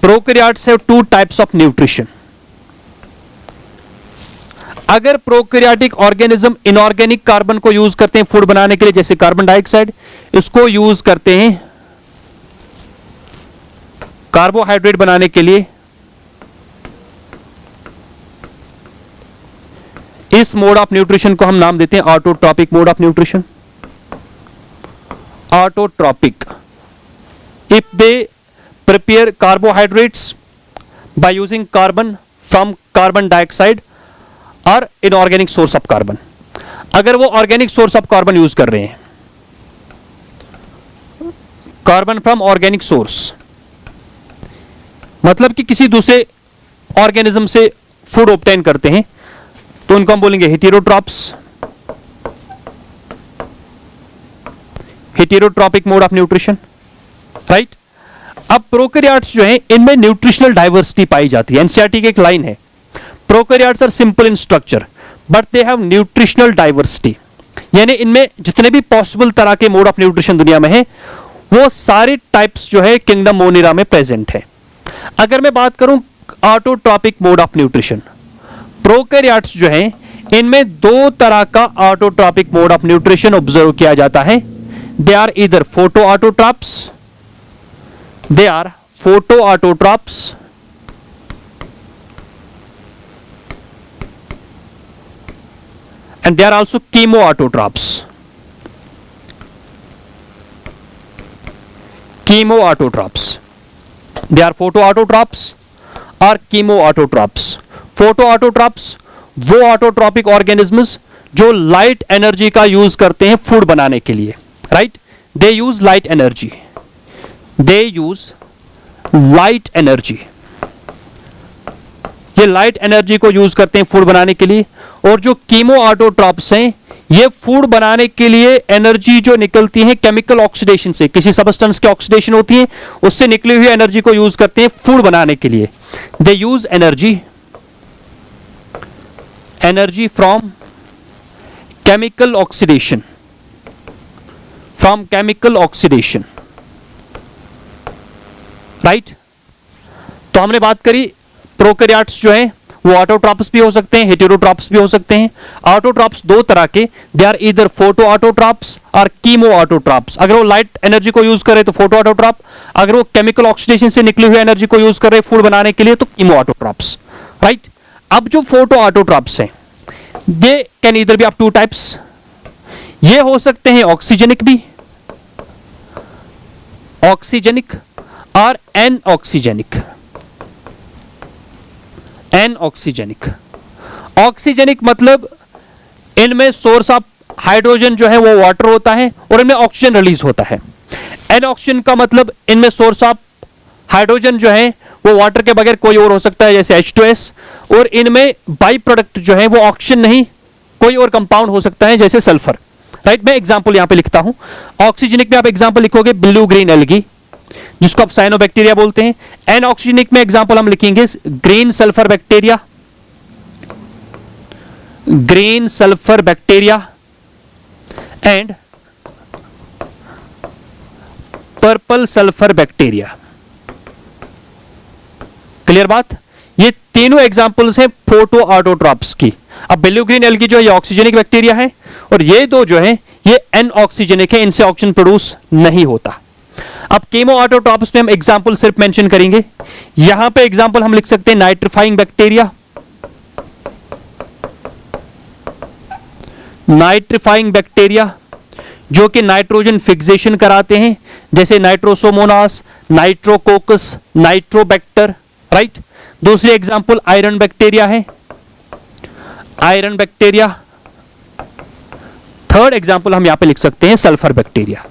prokaryotes have two types of nutrition. अगर प्रोकैरियोटिक ऑर्गेनिज्म इनऑर्गेनिक कार्बन को यूज करते हैं फूड बनाने के लिए, जैसे कार्बन डाइऑक्साइड, इसको यूज करते हैं कार्बोहाइड्रेट बनाने के लिए इस मोड ऑफ न्यूट्रिशन को हम नाम देते हैं autotrophic mode of nutrition. Autotrophic, if they prepare carbohydrates by using carbon from carbon dioxide और इनऑर्गेनिक सोर्स ऑफ कार्बन। अगर वो organic source of carbon use कर रहे हैं, कार्बन फ्रॉम ऑर्गेनिक सोर्स, मतलब कि किसी दूसरे ऑर्गेनिज्म से फूड ऑब्टेन करते हैं, तो उनको हम बोलेंगे heterotrophs, heterotrophic mode of nutrition, right. अब प्रोकैरियोट्स जो हैं, इनमें न्यूट्रिशनल डाइवर्सिटी पाई जाती है। एनसीईआरटी की एक लाइन है, prokaryotes are simple in structure but they have nutritional diversity, यानी इनमें जितने भी पॉसिबल तरह के मोड ऑफ न्यूट्रिशन दुनिया में है, वो सारे टाइप्स जो है किंगडम मोनिरा में प्रेजेंट है। अगर मैं बात करूं autotrophic mode of nutrition, prokaryotes जो हैं, इनमें दो तरह का autotrophic mode of nutrition observe किया जाता है। They are either photoautotrophs, they are photoautotrophs and they are also chemoautotrophs. Chemoautotrophs, they are photoautotrophs or chemoautotrophs. Photoautotrophs वो ऑटोट्रॉपिक ऑर्गेनिजम्स जो लाइट एनर्जी का यूज करते हैं फूड बनाने के लिए, राइट। दे यूज लाइट एनर्जी, दे यूज लाइट एनर्जी, ये light energy को यूज करते हैं फूड बनाने के लिए। और जो कीमो ऑटोट्रॉप्स हैं, ये फूड बनाने के लिए एनर्जी जो निकलती है केमिकल ऑक्सीडेशन से, किसी सबस्टेंस की ऑक्सीडेशन होती है, उससे निकली हुई एनर्जी को यूज करते हैं फूड बनाने के लिए। They use energy from chemical oxidation, from chemical oxidation, right. तो हमने बात करी प्रोकैरियोट्स जो हैं वो ऑटोट्रॉप्स भी हो सकते हैं, हेटेरोट्रॉप्स भी हो सकते हैं। ऑटोट्रॉप्स दो तरह के, they are either photoautotrophs और कीमो ऑटोट्रॉप्स। अगर वो लाइट एनर्जी को यूज करे तो फोटो ऑटोट्रॉप, अगर वो केमिकल ऑक्सीडेशन से निकली हुई एनर्जी को यूज कर रहे फूड बनाने के लिए तो कीमो ऑटोट्रॉप्स, राइट। अब जो फोटो ऑटोट्रॉप्स हैं, they can either be of two types, ये हो सकते हैं ऑक्सीजेनिक भी, ऑक्सीजेनिक और एनऑक्सीजेनिक। एनऑक्सीजेनिक, ऑक्सीजेनिक मतलब इनमें सोर्स ऑफ हाइड्रोजन जो है वो वाटर होता है और इनमें ऑक्सीजन रिलीज होता है। एनऑक्सीजन का मतलब इनमें सोर्स ऑफ हाइड्रोजन जो है वो वाटर के बगैर कोई और हो सकता है, जैसे H2S, और इनमें बाई प्रोडक्ट जो है वो ऑक्सीजन नहीं कोई और कंपाउंड हो सकता है, जैसे सल्फर, राइट। मैं एग्जांपल यहां पे लिखता हूं। ऑक्सीजनिक में आप एग्जांपल लिखोगे ब्लू ग्रीन एल्गी, जिसको आप साइनोबैक्टीरिया बोलते हैं। एनऑक्सीजनिक में एग्जांपल हम लिखेंगे green sulphur bacteria, green sulphur bacteria and purple sulphur bacteria. Clear बात? ये तीनों एग्जांपल्स हैं फोटो ऑटोट्रॉप्स की। अब ब्लू ग्रीन एल्गी जो है ये ऑक्सीजनिक बैक्टीरिया है और ये दो जो है ये एनऑक्सीजनिक है, इनसे ऑक्सीजन प्रोड्यूस नहीं होता। अब कीमो ऑटोट्रॉप्स में हम एग्जांपल सिर्फ मेंशन करेंगे। यहां पे एग्जांपल हम लिख सकते हैं नाइट्रीफाइंग बैक्टीरिया, नाइट्रीफाइंग बैक्टीरिया जो कि नाइट्रोजन फिक्सेशन कराते हैं, जैसे नाइट्रोसोमोनास, नाइट्रोकोकस, नाइट्रोबैक्टर, राइट। दूसरी एग्जांपल आयरन बैक्टीरिया है, आयरन बैक्टीरिया। थर्ड एग्जांपल हम यहां पे लिख सकते हैं सल्फर बैक्टीरिया,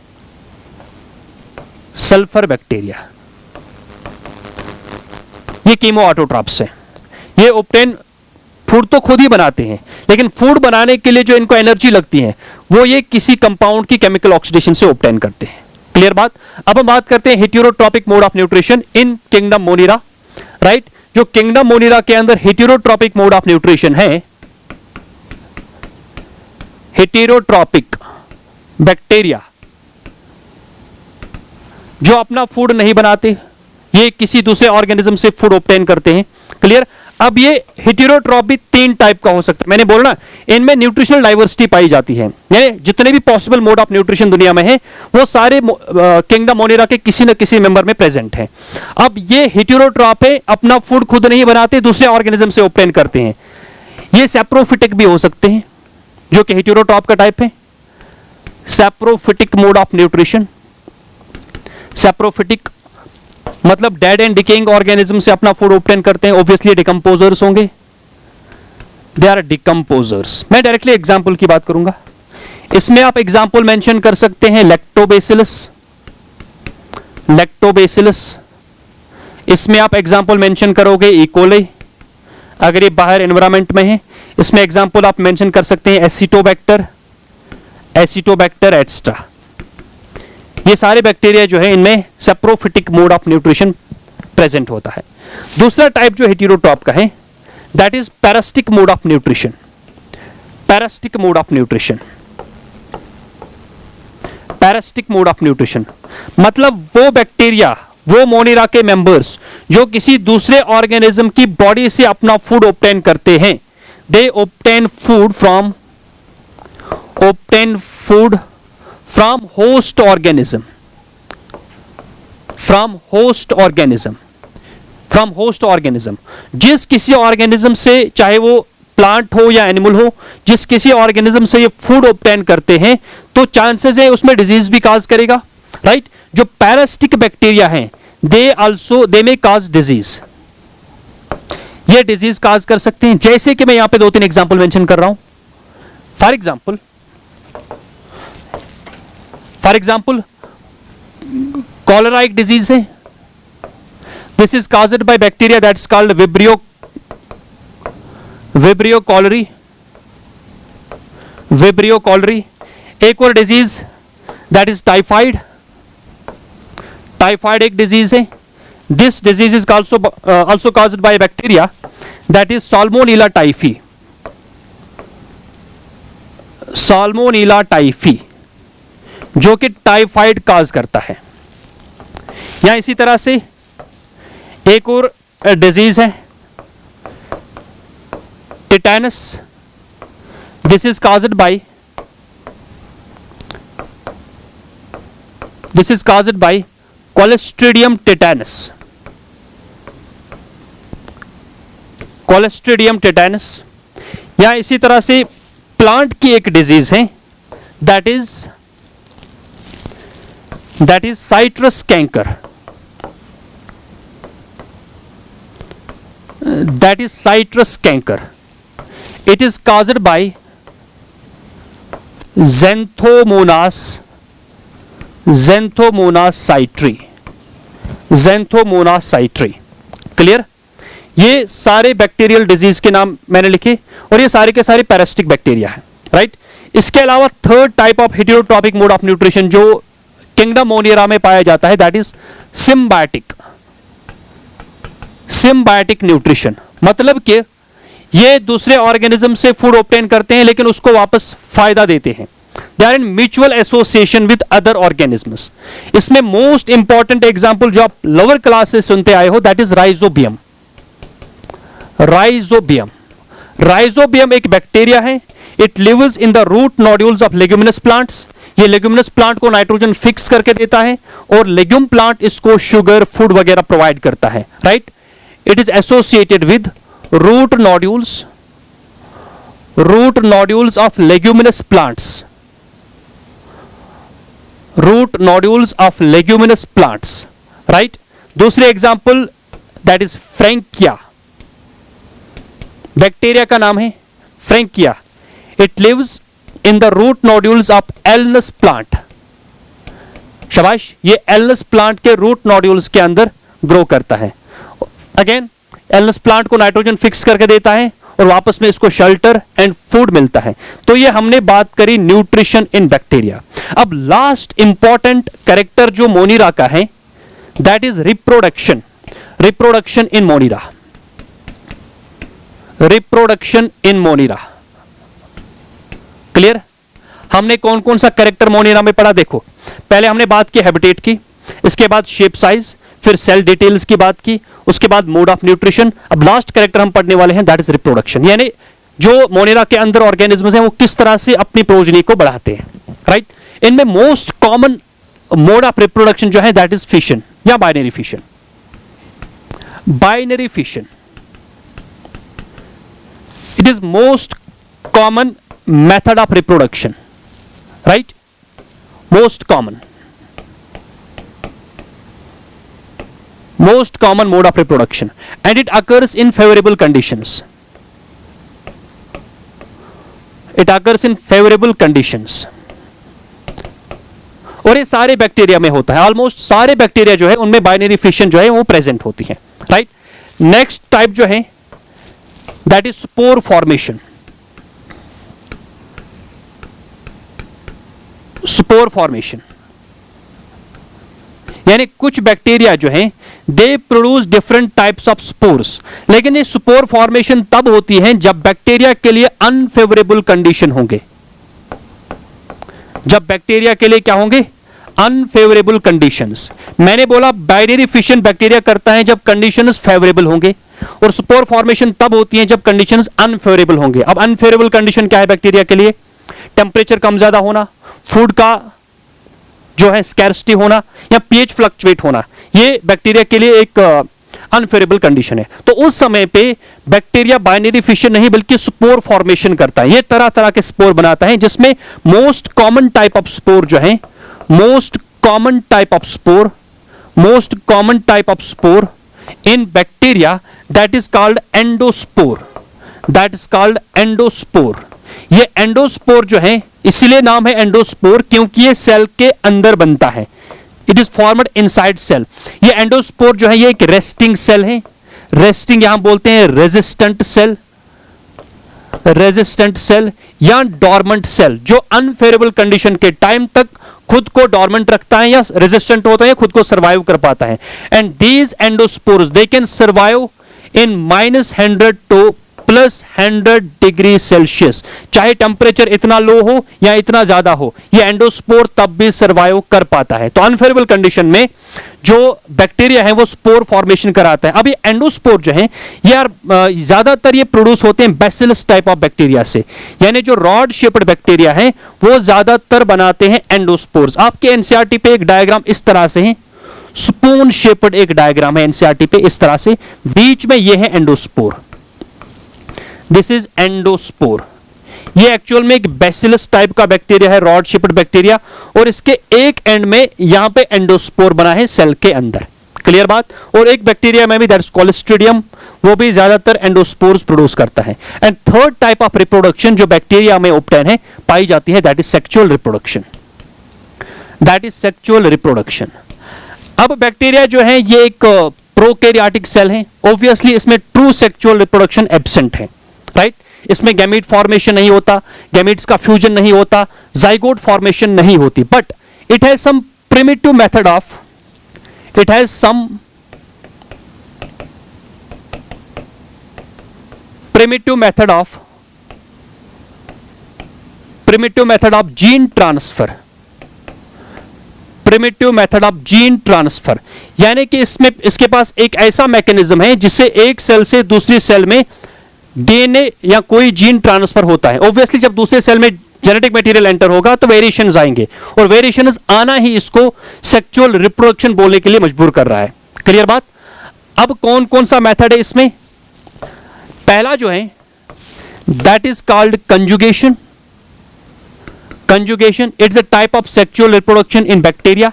सल्फर बैक्टीरिया। ये कीमो ऑटोट्रॉप्स हैं। ये ऑब्टेन फूड तो खुद ही बनाते हैं, लेकिन फूड बनाने के लिए जो इनको एनर्जी लगती है वो ये किसी कंपाउंड की केमिकल ऑक्सीडेशन से ऑब्टेन करते हैं। क्लियर बात? अब हम बात करते हैं heterotrophic mode of nutrition in kingdom Monera, right. जो किंगडम मोनिरा के अंदर हेटेरोट्रॉपिक मोड ऑफ न्यूट्रिशन है, हेटेरोट्रॉपिक बैक्टीरिया जो अपना फूड नहीं बनाते, ये किसी दूसरे ऑर्गेनिज्म से फूड ऑब्टेन करते हैं। क्लियर? अब ये हेटेरोट्रॉप भी 3 टाइप का हो सकता है। मैंने बोला ना इनमें न्यूट्रिशनल डाइवर्सिटी पाई जाती है, यानी जितने भी पॉसिबल मोड ऑफ न्यूट्रिशन दुनिया में है वो सारे किंगडम मोनिरा के किसी न किसी मेंबर में प्रेजेंट है। अब ये हेटेरोट्रॉप है, अपना फूड खुद नहीं बनाते, दूसरे ऑर्गेनिज्म से ऑब्टेन करते हैं। ये सैप्रोफिटिक भी हो सकते हैं, जो कि हेटेरोट्रॉप का टाइप है। Saprophytic mode of nutrition, saprophytic मतलब डेड एंड डिकेइंग ऑर्गेनिज्म से अपना फूड ऑब्टेन करते हैं। ऑब्वियसली डिकम्पोजर्स होंगे, दे आर डिकम्पोजर्स। मैं डायरेक्टली एग्जांपल की बात करूंगा। इसमें आप एग्जांपल मेंशन कर सकते हैं लैक्टोबैसिलस, लैक्टोबैसिलस। इसमें आप एग्जांपल मेंशन करोगे इकोली, अगर ये बाहर एनवायरमेंट में है। इसमें एग्जांपल आप मेंशन कर सकते हैं एसिटोबैक्टर, एसिटोबैक्टर एट्स्ट्रा। ये सारे बैक्टीरिया जो है इनमें saprophytic mode of nutrition present होता है। दूसरा टाइप जो हेटेरोट्रॉप का है that is parasitic mode of nutrition, parasitic mode of nutrition, parasitic mode of nutrition मतलब वो बैक्टीरिया, वो मोनिरा के मेंबर्स जो किसी दूसरे ऑर्गेनिज्म की बॉडी से अपना फूड ऑब्टेन करते हैं। They obtain food from, obtain food from host organism, from host organism, from host organism. जिस किसी ऑर्गेनिज्म से, चाहे वो प्लांट हो या एनिमल हो, जिस किसी ऑर्गेनिज्म से ये फूड ऑब्टेन करते हैं तो चांसेस है उसमें डिजीज भी काज करेगा, राइट। जो पैरासिटिक बैक्टीरिया हैं दे मे काज डिजीज, ये डिजीज काज कर सकते हैं। जैसे कि मैं यहां पे 2-3 एग्जांपल मेंशन कर रहा हूं। फॉर एग्जाम्पल कॉलरा एक डिजीज है। This is caused by bacteria that is called Vibrio cholerae, Vibrio cholerae. एक और disease that is typhoid, typhoid एक डिजीज है। This disease is also caused by bacteria that is Salmonella typhi, Salmonella typhi, जो कि typhoid काज करता है। या इसी तरह से एक और डिजीज है tetanus. This is caused by Clostridium tetanus, Clostridium tetanus. या इसी तरह से प्लांट की एक डिजीज है that is citrus canker, that is citrus canker. It is caused by Xanthomonas cytri, Xanthomonas cytri. Clear? ये सारे बैक्टीरियल डिजीज के नाम मैंने लिखे और ये सारे के सारे पैरासिटिक बैक्टीरिया है, राइट। इसके अलावा third type of heterotrophic mode of nutrition जो किंगडम मोनिरा में पाया जाता है that is symbiotic, symbiotic nutrition. मतलब कि ये दूसरे ऑर्गेनिज्म से फूड ऑब्टेन करते हैं लेकिन उसको वापस फायदा देते हैं। They are in mutual association with other organisms. इसमें मोस्ट इंपॉर्टेंट एग्जांपल जो आप लोअर क्लास से सुनते आए हो that is Rhizobium, Rhizobium. Rhizobium एक बैक्टीरिया है। It lives in the root nodules of leguminous plants. ये लेग्यूमिनस प्लांट को नाइट्रोजन फिक्स करके देता है और लेग्यूम प्लांट इसको शुगर फूड वगैरह प्रोवाइड करता है, right. It is associated with root nodules of leguminous plants, root nodules of leguminous plants, right. दूसरे example that is Frankia, bacteria का नाम है Frankia. It lives in the root nodules of Alnus plant. शाबाश, ये Alnus plant के root nodules के अंदर grow करता है। अगेन एलनस प्लांट को नाइट्रोजन फिक्स करके देता है और वापस में इसको शेल्टर एंड फूड मिलता है। तो ये हमने बात करी न्यूट्रिशन इन बैक्टीरिया। अब लास्ट इंपॉर्टेंट कैरेक्टर जो मोनिरा का है that is reproduction, reproduction in Monera, reproduction in Monera. Clear? हमने कौन कौन सा कैरेक्टर मोनिरा में पढ़ा? देखो, पहले हमने बात की हैबिटेट की, इसके बाद शेप साइज, फिर सेल डिटेल्स की बात की, उसके बाद मोड ऑफ न्यूट्रिशन, अब लास्ट कैरेक्टर हम पढ़ने वाले हैं दैट इज रिप्रोडक्शन, यानी जो मोनेरा के अंदर ऑर्गेनिज्म्स हैं वो किस तरह से अपनी प्रोजनी को बढ़ाते हैं, राइट। इनमें most common mode of reproduction जो है दैट इज फिशन या binary fission. Binary fission it is most common method of reproduction, right, most common mode of reproduction, and it occurs in favorable conditions. It occurs in favorable conditions. और ये सारे bacteria में होता है, almost सारे bacteria जो है उनमें बाइनरी फिशन जो है वो प्रेजेंट होती है, राइट। नेक्स्ट टाइप जो है that is spore formation. Spore formation यानी कुछ बैक्टीरिया जो हैं they produce different types of spores, लेकिन ये स्पोर फॉर्मेशन तब होती है जब बैक्टीरिया के लिए अनफेवरेबल कंडीशन होंगे। जब बैक्टीरिया के लिए क्या होंगे? Unfavourable conditions. मैंने बोला बाइनरी फिशन बैक्टीरिया करता है जब कंडीशंस फेवरेबल होंगे, और स्पोर फॉर्मेशन तब होती है जब कंडीशंस अनफेवरेबल होंगे। अब अनफेवरेबल कंडीशन क्या है बैक्टीरिया के लिए? टेम्परेचर कम ज्यादा होना, फूड का जो है स्कैर्सिटी होना, या पीएच फ्लक्चुएट होना, ये बैक्टीरिया के लिए एक अनफेवरेबल कंडीशन है। तो उस समय पे बैक्टीरिया बाइनरी फिशन नहीं बल्कि स्पोर फॉर्मेशन करता है। ये तरह तरह के स्पोर बनाता है, जिसमें most common type of spore जो है, most common type of spore in bacteria that is called endospore. That is called endospore. ये एंडोस्पोर जो है इसलिए नाम है एंडोस्पोर क्योंकि ये सेल के अंदर बनता है। It is formed inside cell. ये एंडोस्पोर जो है ये एक रेस्टिंग सेल है। रेस्टिंग यहां बोलते हैं रेजिस्टेंट सेल, रेजिस्टेंट सेल या डॉर्मेंट सेल, जो अनफेवरेबल कंडीशन के टाइम तक खुद को डॉर्मेंट रखता है या रेजिस्टेंट होता है, खुद को सर्वाइव कर पाता है। And these endospores they can survive in -100 to +100 degree Celsius. चाहे टेम्परेचर इतना लो हो या इतना ज्यादा हो, ये एंडोस्पोर तब भी सर्वाइव कर पाता है। तो अनफेवरेबल कंडीशन में जो बैक्टीरिया है वो स्पोर फॉर्मेशन कराता है। अभी एंडोस्पोर जो है यार ज्यादातर ये प्रोड्यूस होते हैं बैसिलस टाइप ऑफ बैक्टीरिया से, यानी जो रॉड शेप्ड बैक्टीरिया है वो ज्यादातर बनाते हैं एंडोस्पोर्स। आपके एनसीईआरटी पे एक डायग्राम इस तरह से है, स्पून शेप्ड एक डायग्राम है एनसीईआरटी पे इस तरह से, बीच में ये है एंडोस्पोर। This is endospore. ये एक्चुअल में एक बैसिलस टाइप का बैक्टीरिया है, रॉड शेप्ड बैक्टीरिया, और इसके एक एंड में यहां पे एंडोस्पोर बना है सेल के अंदर। क्लियर बात? और एक बैक्टीरिया में भी दैट्स कोलिस्ट्रीडियम, वो भी ज्यादातर एंडोस्पोर्स प्रोड्यूस करता है। And third type of reproduction जो बैक्टीरिया में ऑब्टेन है पाई जाती है that is sexual reproduction. That is sexual reproduction. अब बैक्टीरिया जो है ये एक प्रोकैरियोटिक सेल है, ऑब्वियसली इसमें ट्रू सेक्सुअल रिप्रोडक्शन एब्सेंट है, राइट। इसमें गैमीट फॉर्मेशन नहीं होता, गैमीट्स का फ्यूजन नहीं होता, जाइगोट फॉर्मेशन नहीं होती, but it has some primitive method of gene transfer. Primitive method of gene transfer यानी कि इसके पास एक ऐसा मैकेनिज्म है जिससे एक सेल से दूसरी सेल में डीएनए या कोई जीन ट्रांसफर होता है। ऑब्वियसली जब दूसरे सेल में जेनेटिक मटेरियल एंटर होगा तो वेरिएशंस आएंगे, और वेरिएशंस आना ही इसको सेक्सुअल रिप्रोडक्शन बोलने के लिए मजबूर कर रहा है। क्लियर बात? अब कौन कौन सा मेथड है इसमें? पहला जो है that is called conjugation. Conjugation it's a type of sexual reproduction in bacteria.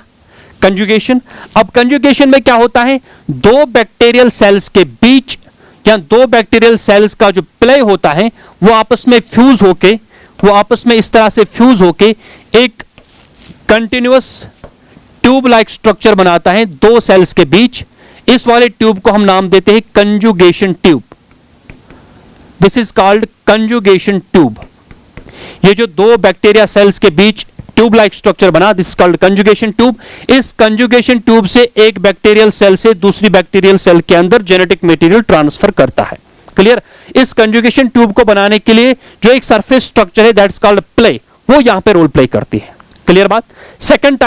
Conjugation. अब कंजुगेशन में क्या होता है? दो बैक्टीरियल सेल्स के बीच या दो बैक्टीरियल सेल्स का जो प्ले होता है वो आपस में फ्यूज होके, वो आपस में इस तरह से फ्यूज होके एक कंटिन्यूअस ट्यूब लाइक स्ट्रक्चर बनाता है दो सेल्स के बीच। इस वाले ट्यूब को हम नाम देते हैं conjugation tube. This is called conjugation tube. ये जो दो बैक्टीरिया सेल्स के बीच ट्यूब लाइक स्ट्रक्चर बना, दिस कॉल्ड कंजुगेशन ट्यूब। इस कंजुगेशन ट्यूब से एक बैक्टीरियल सेल से दूसरी बैक्टीरियल सेल के अंदर जेनेटिक मटेरियल ट्रांसफर करता है। क्लियर? इस कंजुगेशन ट्यूब को बनाने के लिए जो एक सरफेस स्ट्रक्चर है दैट्स कॉल्ड प्ले, वो यहां पे रोल प्ले करती है। क्लियर बात? सेकंड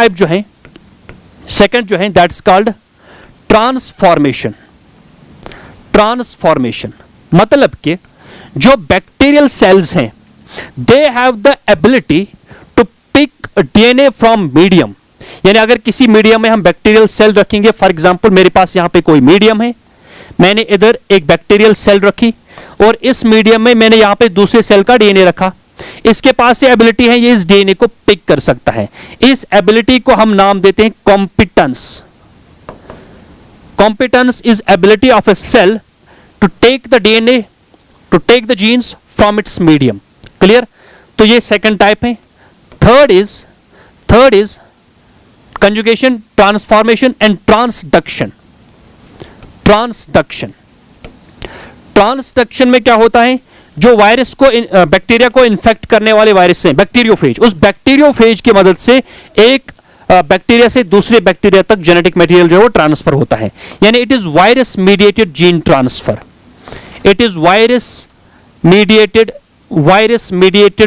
जो है दैट्स कॉल्ड ट्रांसफॉर्मेशन। ट्रांसफॉर्मेशन मतलब कि जो बैक्टीरियल सेल्स हैं they have the ability to pick DNA from medium, यानी अगर किसी मीडियम में हम बैक्टीरियल सेल रखेंगे, फॉर एग्जांपल मेरे पास यहां पे कोई मीडियम है, मैंने इधर एक बैक्टीरियल सेल रखी और इस मीडियम में मैंने यहां पे दूसरे सेल का डीएनए रखा, इसके पास ये एबिलिटी है, ये इस डीएनए को पिक कर सकता है। इस एबिलिटी को हम नाम देते हैं competence. Competence is ability of a cell to take the DNA, to take the genes from its medium. Clear? तो ये सेकंड टाइप है। Third is conjugation, transformation and transduction. Transduction में क्या होता है, जो वायरस को बैक्टीरिया को इन्फेक्ट करने वाले वायरस हैं, बैक्टीरियोफेज, उस बैक्टीरियोफेज की मदद से एक बैक्टीरिया से दूसरे बैक्टीरिया तक जेनेटिक मटेरियल जो है वो ट्रांसफर होता है, यानी it is virus mediated gene transfer. It is virus mediated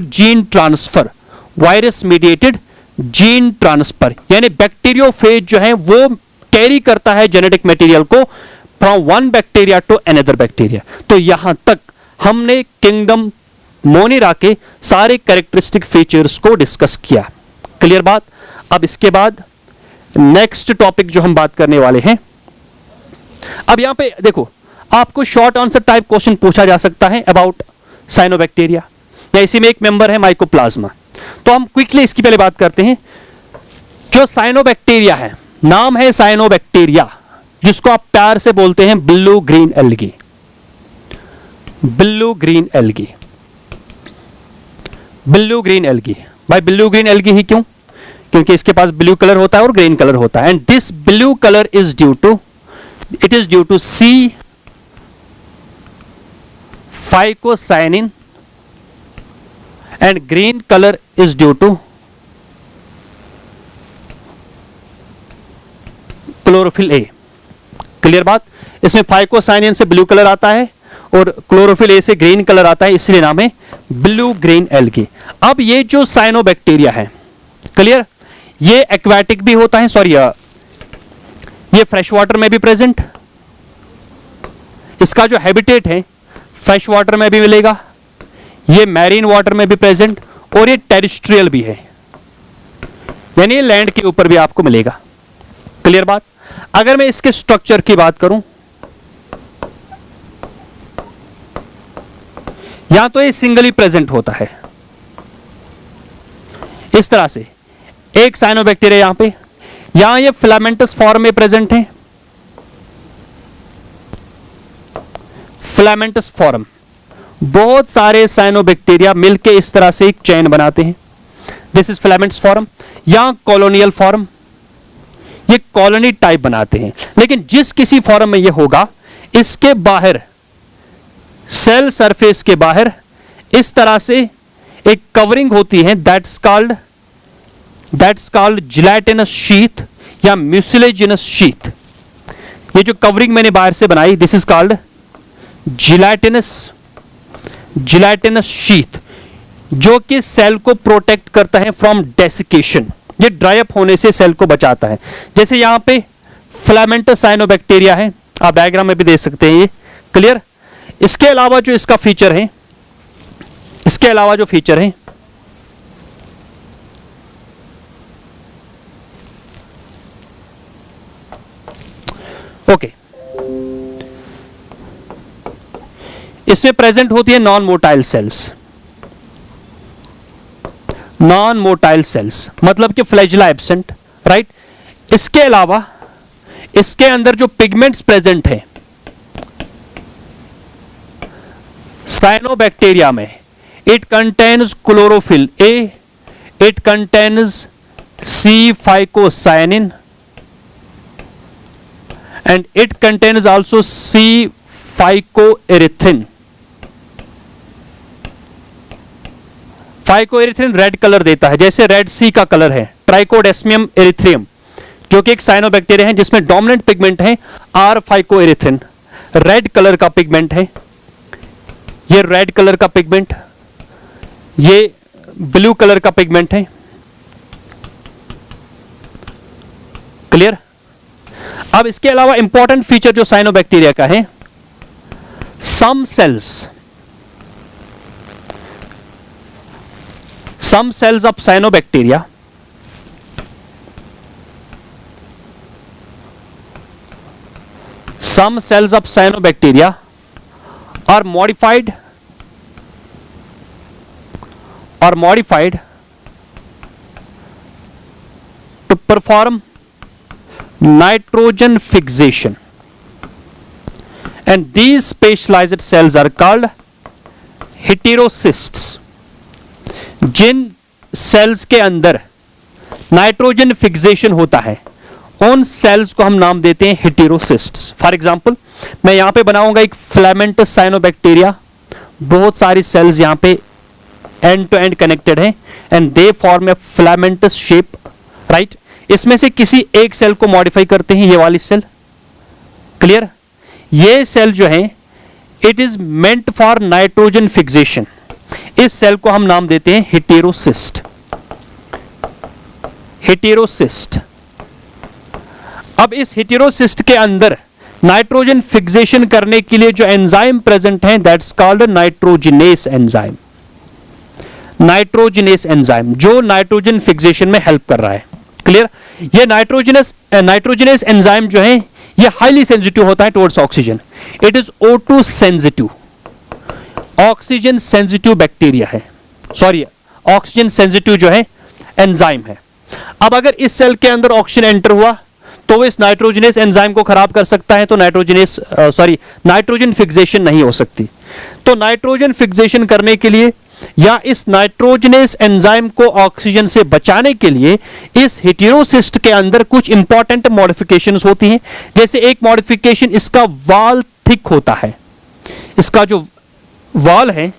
gene transfer. Virus mediated gene transfer यानी बैक्टीरियोफेज जो है वो कैरी करता है जेनेटिक मटेरियल को from one bacteria to another bacteria. तो यहां तक हमने किंगडम मोनिरा के सारे कैरेक्टरिस्टिक फीचर्स को डिस्कस किया। क्लियर बात? अब इसके बाद नेक्स्ट टॉपिक जो हम बात करने वाले हैं, अब यहां पे देखो आपको शॉर्ट आंसर टाइप क्वेश्चन पूछा जा सकता है अबाउट साइनोबैक्टीरिया, या इसी में एक मेंबर है माइकोप्लाज्मा। तो हम क्विकली इसकी पहले बात करते हैं। जो साइनोबैक्टीरिया है, नाम है साइनोबैक्टीरिया, जिसको आप प्यार से बोलते हैं blue green algae. Blue green algae, blue green algae. भाई ब्लू ग्रीन एल्गी ही क्यों? क्योंकि इसके पास ब्लू कलर होता है और ग्रीन कलर होता है। And this blue colour is due to C phycocyanin and green colour is due to chlorophyll A. Clear बात? इसमें फाइकोसाइनिन से ब्लू कलर आता है और क्लोरोफिल ए से ग्रीन कलर आता है, इसलिए नाम है ब्लू ग्रीन एल्गी। अब ये जो साइनोबैक्टीरिया है, क्लियर, ये एक्वाटिक भी होता है, सॉरी ये फ्रेश वाटर में भी प्रेजेंट, इसका जो हैबिटेट है फ्रेश वाटर में भी मिलेगा, ये मैरीन वाटर में भी प्रेजेंट, और ये टेरेस्ट्रियल भी है, यानी ये लैंड के ऊपर भी आपको मिलेगा। क्लियर बात? अगर मैं इसके स्ट्रक्चर की बात करूं, यहां तो ये सिंगली प्रेजेंट होता है इस तरह से, एक साइनोबैक्टीरिया यहां ये फिलामेंटस फॉर्म में प्रेजेंट है, फिलामेंटस फॉर्म। बहुत सारे साइनोबैक्टीरिया मिलके इस तरह से एक चेन बनाते हैं, दिस इज फिलामेंटस फॉर्म। यहां कॉलोनियल फॉर्म, ये कॉलोनी टाइप बनाते हैं। लेकिन जिस किसी फॉर्म में ये होगा, इसके बाहर सेल सरफेस के बाहर इस तरह से एक कवरिंग होती है, दैट्स कॉल्ड जिलेटिनस शीथ या म्यूसिलेजिनस शीथ। ये जो कवरिंग मैंने बाहर से बनाई, this is called gelatinous sheath, जो कि सेल को प्रोटेक्ट करता है फ्रॉम डेसिकेशन, ये ड्राई अप होने से सेल को बचाता है। जैसे यहां पे फिलामेंटस साइनोबैक्टीरिया है, आप डायग्राम में भी देख सकते हैं ये। क्लियर? इसके अलावा जो इसका फीचर है, इसके अलावा जो फीचर है, ओके, इसमें प्रेजेंट होती है non motile sales. Non motile sales मतलब कि फ्लैजिला एब्सेंट, राइट। इसके अलावा इसके अंदर जो पिगमेंट्स प्रेजेंट है साइनोबैक्टीरिया में, it contains chlorophyll A, it contains C phycocyanin and it contains also C phycoerythrin. Phycoerythrin red colour देता है, जैसे रेड सी का कलर है ट्राइकोडेस्मियम एरिथ्रियम, जो कि एक साइनोबैक्टीरिया है जिसमें डोमिनेंट पिगमेंट है आर फाइकोएरिथ्रिन, रेड कलर का पिगमेंट है, ये रेड कलर का पिगमेंट, ये ब्लू कलर का पिगमेंट है। क्लियर? अब इसके अलावा इंपॉर्टेंट फीचर जो साइनोबैक्टीरिया का है, some cells of cyanobacteria are modified to perform nitrogen fixation, and these specialized cells are called heterocysts. जिन सेल्स के अंदर नाइट्रोजन फिक्सेशन होता है उन सेल्स को हम नाम देते हैं हेटेरोसिस्ट्स. फॉर एग्जांपल मैं यहां पे बनाऊंगा एक फिलामेंटस साइनोबैक्टीरिया, बहुत सारी सेल्स यहां पे एंड टू एंड कनेक्टेड हैं and they form A filamentous shape, right. इसमें से किसी एक सेल को मॉडिफाई करते हैं, ये वाली सेल, क्लियर. ये सेल जो है it is meant for nitrogen fixation. इस सेल को हम नाम देते हैं हेटेरोसिस्ट. अब इस हेटेरोसिस्ट के अंदर नाइट्रोजन फिक्सेशन करने के लिए जो एंजाइम प्रेजेंट है दैट्स कॉल्ड नाइट्रोजिनेस एंजाइम. जो नाइट्रोजन फिक्सेशन में हेल्प कर रहा है, क्लियर. ये नाइट्रोजिनेस एंजाइम जो है ये हाईली सेंसिटिव होता है towards oxygen. It is O2 sensitive, oxygen sensitive bacteria है, सॉरी ऑक्सीजन सेंसिटिव जो है एंजाइम है. अब अगर इस सेल के अंदर ऑक्सीजन एंटर हुआ तो वो इस नाइट्रोजिनेस एंजाइम को खराब कर सकता है, तो नाइट्रोजन फिक्सेशन नहीं हो सकती. तो नाइट्रोजन फिक्सेशन करने के लिए या इस नाइट्रोजिनेस एंजाइम को ऑक्सीजन से बचाने के लिए इस हेटेरोसिस्ट के अंदर कुछ इंपॉर्टेंट मॉडिफिकेशंस होती हैं. जैसे एक मॉडिफिकेशन, इसका वाल थिक होता है. इसका जो वाल है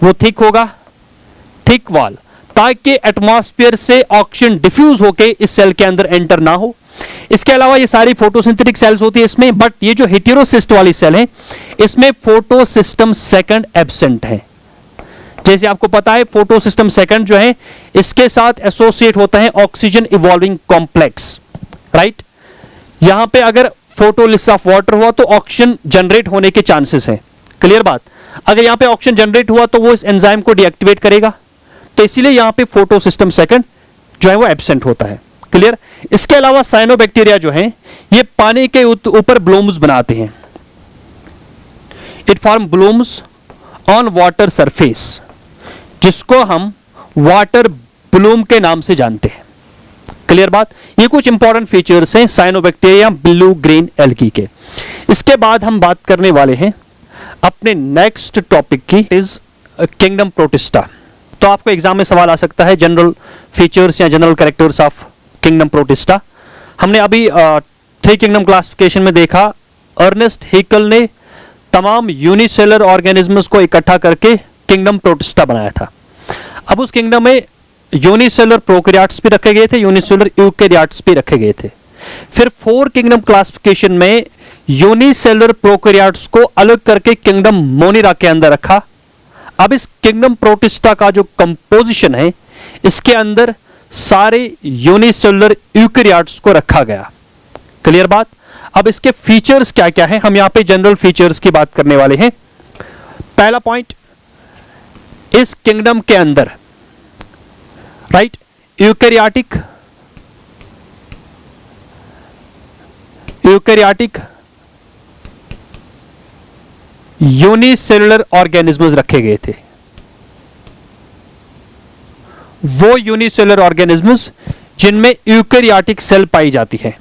वो थिक होगा, थिक वाल, ताकि एटमॉस्फेयर से ऑक्सीजन डिफ्यूज होके इस सेल के अंदर एंटर ना हो. इसके अलावा ये सारी फोटोसिंथेटिक सेल्स होती है इसमें, बट ये जो हेटेरोसिस्ट वाली सेल है इसमें फोटोसिस्टम सेकंड एब्सेंट है. जैसे आपको पता है फोटोसिस्टम सेकंड जो है इसके साथ एसोसिएट होता है ऑक्सीजन इवॉल्विंग कॉम्प्लेक्स, राइट. यहां पे अगर फोटोलिसिस ऑफ वाटर हुआ तो ऑक्सीजन जनरेट होने के चांसेस है, क्लियर बात. अगर यहां पे ऑक्सीजन जनरेट हुआ तो वो इस एंजाइम को डीएक्टिवेट करेगा, तो इसीलिए यहां पे फोटोसिस्टम सेकंड जो है वो एब्सेंट होता है, क्लियर. इसके अलावा साइनोबैक्टीरिया जो है ये पानी के ऊपर ब्लूम्स बनाते हैं. It form blooms on water surface, जिसको हम वाटर ब्लूम के नाम से जानते हैं, क्लियर बात. ये कुछ इंपॉर्टेंट फीचर्स हैं साइनोबैक्टीरिया ब्लू ग्रीन एल्गी के. इसके बाद हम बात करने वाले हैं अपने नेक्स्ट टॉपिक की, इज किंगडम प्रोटिस्टा. तो आपको एग्जाम में सवाल आ सकता है जनरल फीचर्स या general characters of kingdom protista. हमने अभी 3 किंगडम क्लासिफिकेशन में देखा, अर्नेस्ट हैकेल ने तमाम यूनिसेलर ऑर्गेनिजम्स को इकट्ठा करके किंगडम प्रोटिस्टा बनाया था. अब उस किंगडम में यूनिसेलर प्रोकैरियोट्स भी रखे गए थे, यूनिसेलर यूकैरियोट्स भी रखे गए थे. फिर 4 किंगडम क्लासिफिकेशन में यूनिसेलर प्रोकैरियोट्स को अलग करके किंगडम मोनिरा के अंदर रखा. अब इस किंगडम प्रोटिस्टा का जो कंपोजिशन है इसके अंदर सारे यूनिसेलुलर यूकैरियोट्स को रखा गया, क्लियर बात. अब इसके फीचर्स क्या क्या हैं, हम यहां पे जनरल फीचर्स की बात करने वाले हैं. पहला पॉइंट, इस किंगडम के अंदर, राइट, यूकैरियोटिक यूनिसेलुलर ऑर्गेनिजम्स रखे गए थे. वो यूनिसेलुलर ऑर्गेनिजम्स जिनमें यूकैरियोटिक सेल पाई जाती है,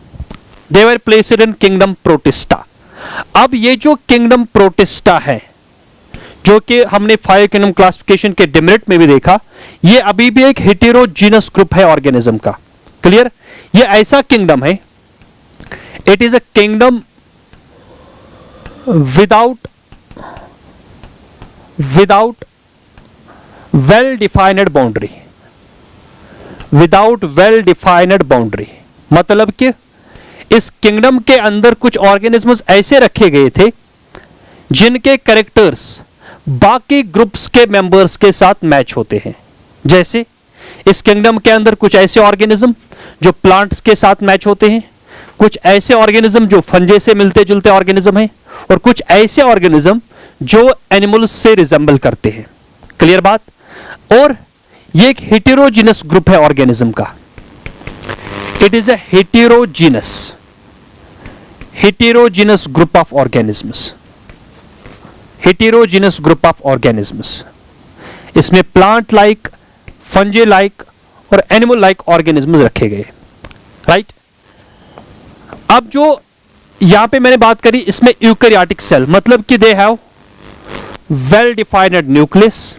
they were placed in kingdom Protista. अब ये जो किंगडम प्रोटिस्टा है, जो कि हमने 5 किंगडम क्लासिफिकेशन के डिमेरिट में भी देखा, ये अभी भी एक हेटेरोजीनस ग्रुप है ऑर्गेनिज्म का, क्लियर. ये ऐसा किंगडम है, it is a kingdom without well defined boundary. Without well defined boundary मतलब कि इस किंगडम के अंदर कुछ ऑर्गेनिजम्स ऐसे रखे गए थे जिनके कैरेक्टर्स बाकी ग्रुप्स के मेंबर्स के साथ मैच होते हैं. जैसे इस किंगडम के अंदर कुछ ऐसे ऑर्गेनिज्म जो प्लांट्स के साथ मैच होते हैं, कुछ ऐसे ऑर्गेनिज्म जो फंजे से मिलते जुलते ऑर्गेनिज्म हैं, और कुछ ऐसे ऑर्गेनिज्म जो एनिमल्स से रिजेंबल करते हैं। क्लियर बात? और ये एक हेटेरोजीनस ग्रुप है ऑर्गेनिज्म का। It is a heterogeneous group of organisms, heterogeneous group of organisms। इसमें प्लांट लाइक, फंजे लाइक और एनिमल लाइक ऑर्गेनिज्म रखे गए, राइट। अब जो यहां पे मैंने बात करी, इसमें यूकैरियोटिक सेल, मतलब कि they have well defined nucleus,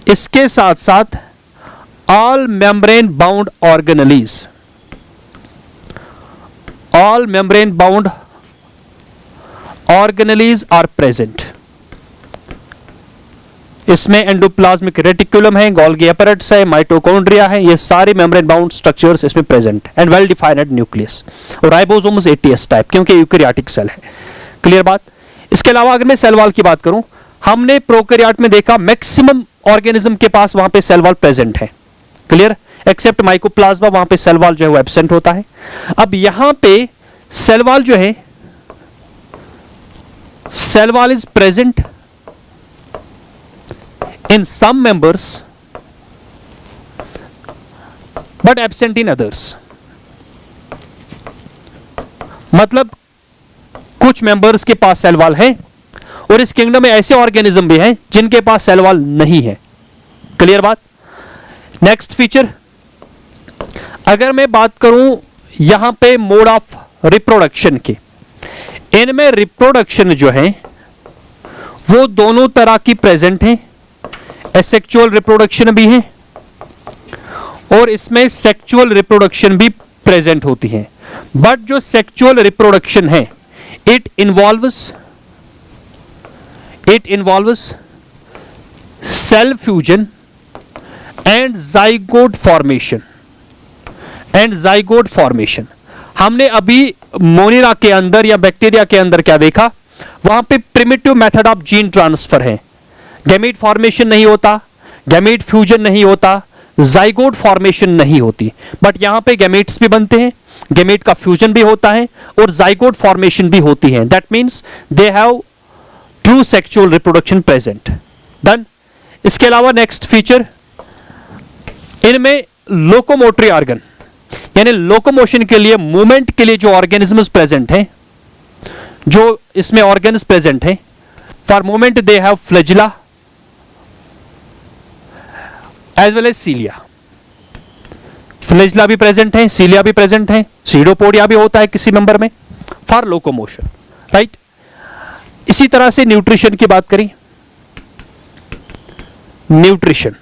इसके साथ साथ all membrane bound organelles are present। इसमें एंडोप्लाज्मिक रेटिकुलम है, गोल्गी apparatus है, माइटोकॉन्ड्रिया है, ये सारे मेम्ब्रेन बाउंड स्ट्रक्चर्स इसमें present and well defined nucleus. और राइबोसोम्स ATS टाइप, क्योंकि यूकैरियोटिक सेल है। क्लियर बात? इसके अलावा अगर मैं सेल वॉल की बात करूं, हमने प्रोकैरियोट में देखा मैक्सिमम ऑर्गेनिज्म के पास वहां पे सेल वॉल प्रेजेंट है। क्लियर? एक्सेप्ट माइकोप्लाज्मा, वहां पे सेल वॉल जो है वो एब्सेंट होता है। अब यहां पे सेल वॉल जो है, cell wall is present in some members but absent in others. मतलब कुछ मेंबर्स के पास सेल वॉल है, और इस किंगडम में ऐसे ऑर्गेनिज्म भी हैं जिनके पास सेल वॉल नहीं है। क्लियर बात? नेक्स्ट फीचर, अगर मैं बात करूं यहां पे मोड ऑफ रिप्रोडक्शन के, इनमें रिप्रोडक्शन जो है वो दोनों तरह की प्रेजेंट है। एसेक्सुअल रिप्रोडक्शन भी है और इसमें सेक्सुअल रिप्रोडक्शन भी प्रेजेंट होती है। बट जो सेक्सुअल रिप्रोडक्शन है, it involves cell fusion and zygote formation. हमने अभी मोनिरा के अंदर या बैक्टीरिया के अंदर क्या देखा, वहां पे primitive method of gene transfer है। गैमीट फॉर्मेशन नहीं होता, गैमीट फ्यूजन नहीं होता, ज़ाइगोट फॉर्मेशन नहीं होती। बट यहां पे गैमीट्स भी बनते हैं, गैमीट का फ्यूजन भी होता है और ज़ाइगोट फॉर्मेशन भी होती है। That means they have true sexual reproduction present. Done. इसके अलावा नेक्स्ट फीचर, इनमें लोकोमोटरी ऑर्गन, यानी लोकोमोशन के लिए, मूवमेंट के लिए जो ऑर्गेनिज्म्स प्रेजेंट हैं, जो इसमें ऑर्गन्स प्रेजेंट हैं, for movement they have flagella as well as cilia. Flagella भी प्रेजेंट है, सीलिया भी प्रेजेंट है, सीडोपोडिया भी होता है किसी मेंबर में, फॉर लोकोमोशन, राइट। इसी तरह से न्यूट्रिशन की बात करें, न्यूट्रिशन,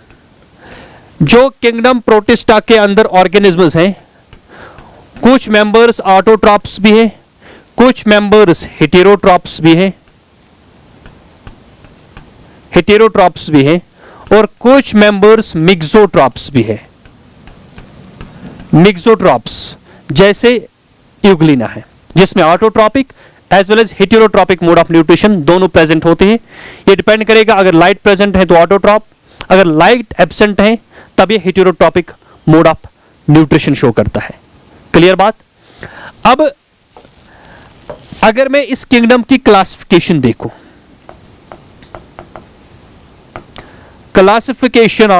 जो किंगडम प्रोटिस्टा के अंदर ऑर्गेनिज्म्स हैं, कुछ मेंबर्स ऑटोट्रॉप्स भी हैं, कुछ मेंबर्स हेटेरोट्रॉप्स भी हैं, और कुछ मेंबर्स मिक्सोट्रॉप्स भी हैं। मिक्सोट्रॉप्स जैसे यूग्लिना है, जिसमें autotrophic as well as heterotrophic mode of nutrition दोनों प्रेजेंट होते हैं। ये डिपेंड करेगा, अगर लाइट प्रेजेंट है तो ऑटोट्रॉप, अगर लाइट एब्सेंट है तब ये heterotrophic mode of nutrition show करता है। क्लियर बात? अब अगर मैं इस किंगडम की क्लासिफिकेशन देखूं, classification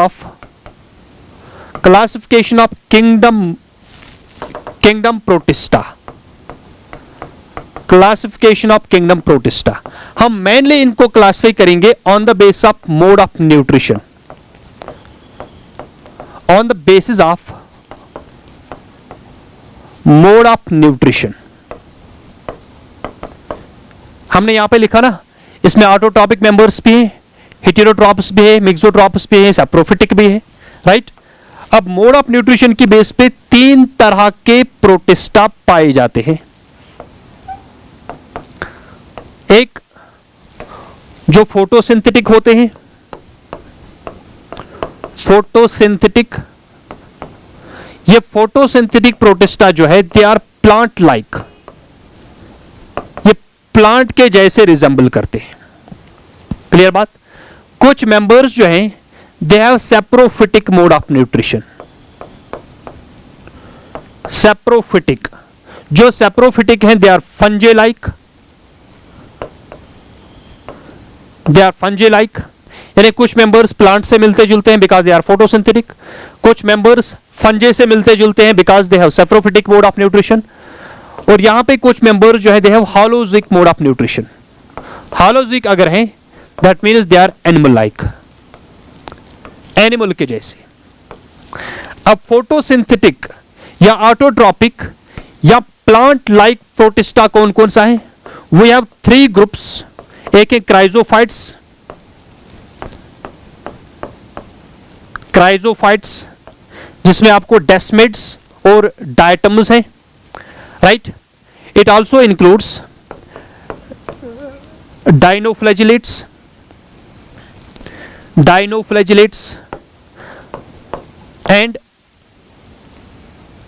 of kingdom protista, classification of kingdom protista, हम मेनली इनको क्लासिफाई करेंगे on the base of mode of nutrition, on the basis of mode of nutrition. हमने यहां पे लिखा ना, इसमें ऑटोट्रॉपिक मेंबर्स भी हैं, हेटेरोट्रॉप्स भी है, मिक्सोट्रॉप्स भी है, सैप्रोफिटिक भी है, राइट। अब मोड ऑफ न्यूट्रिशन की बेस पे 3 तरह के प्रोटिस्टा पाए जाते हैं। एक जो फोटोसिंथेटिक होते हैं, फोटोसिंथेटिक, ये फोटोसिंथेटिक प्रोटिस्टा जो है दे आर प्लांट लाइक, ये प्लांट के जैसे रिजेंबल करते हैं। क्लियर बात? कुछ मेंबर्स जो हैं they have saprophytic mode of nutrition, saprophytic, जो सेप्रोफिटिक हैं दे आर फंजे लाइक, यानी कुछ मेंबर्स प्लांट से मिलते जुलते हैं बिकॉज दे आर फोटोसिंथेटिक, कुछ मेंबर्स फंजे से मिलते जुलते हैं because they have saprophytic mode of nutrition, और यहां पे कुछ मेंबर्स जो है they have holozoic mode of nutrition. Holozoic अगर हैं that means they are animal like, animal के जैसे। अब फोटोसिंथेटिक या ऑटोट्रॉपिक या प्लांट लाइक प्रोटिस्टा कौन कौन सा है? वी हैव 3 ग्रुप्स, एक है क्राइजोफाइट्स, जिसमें आपको डेस्मिड्स और डायटम्स हैं, right. It also includes dinoflagellates and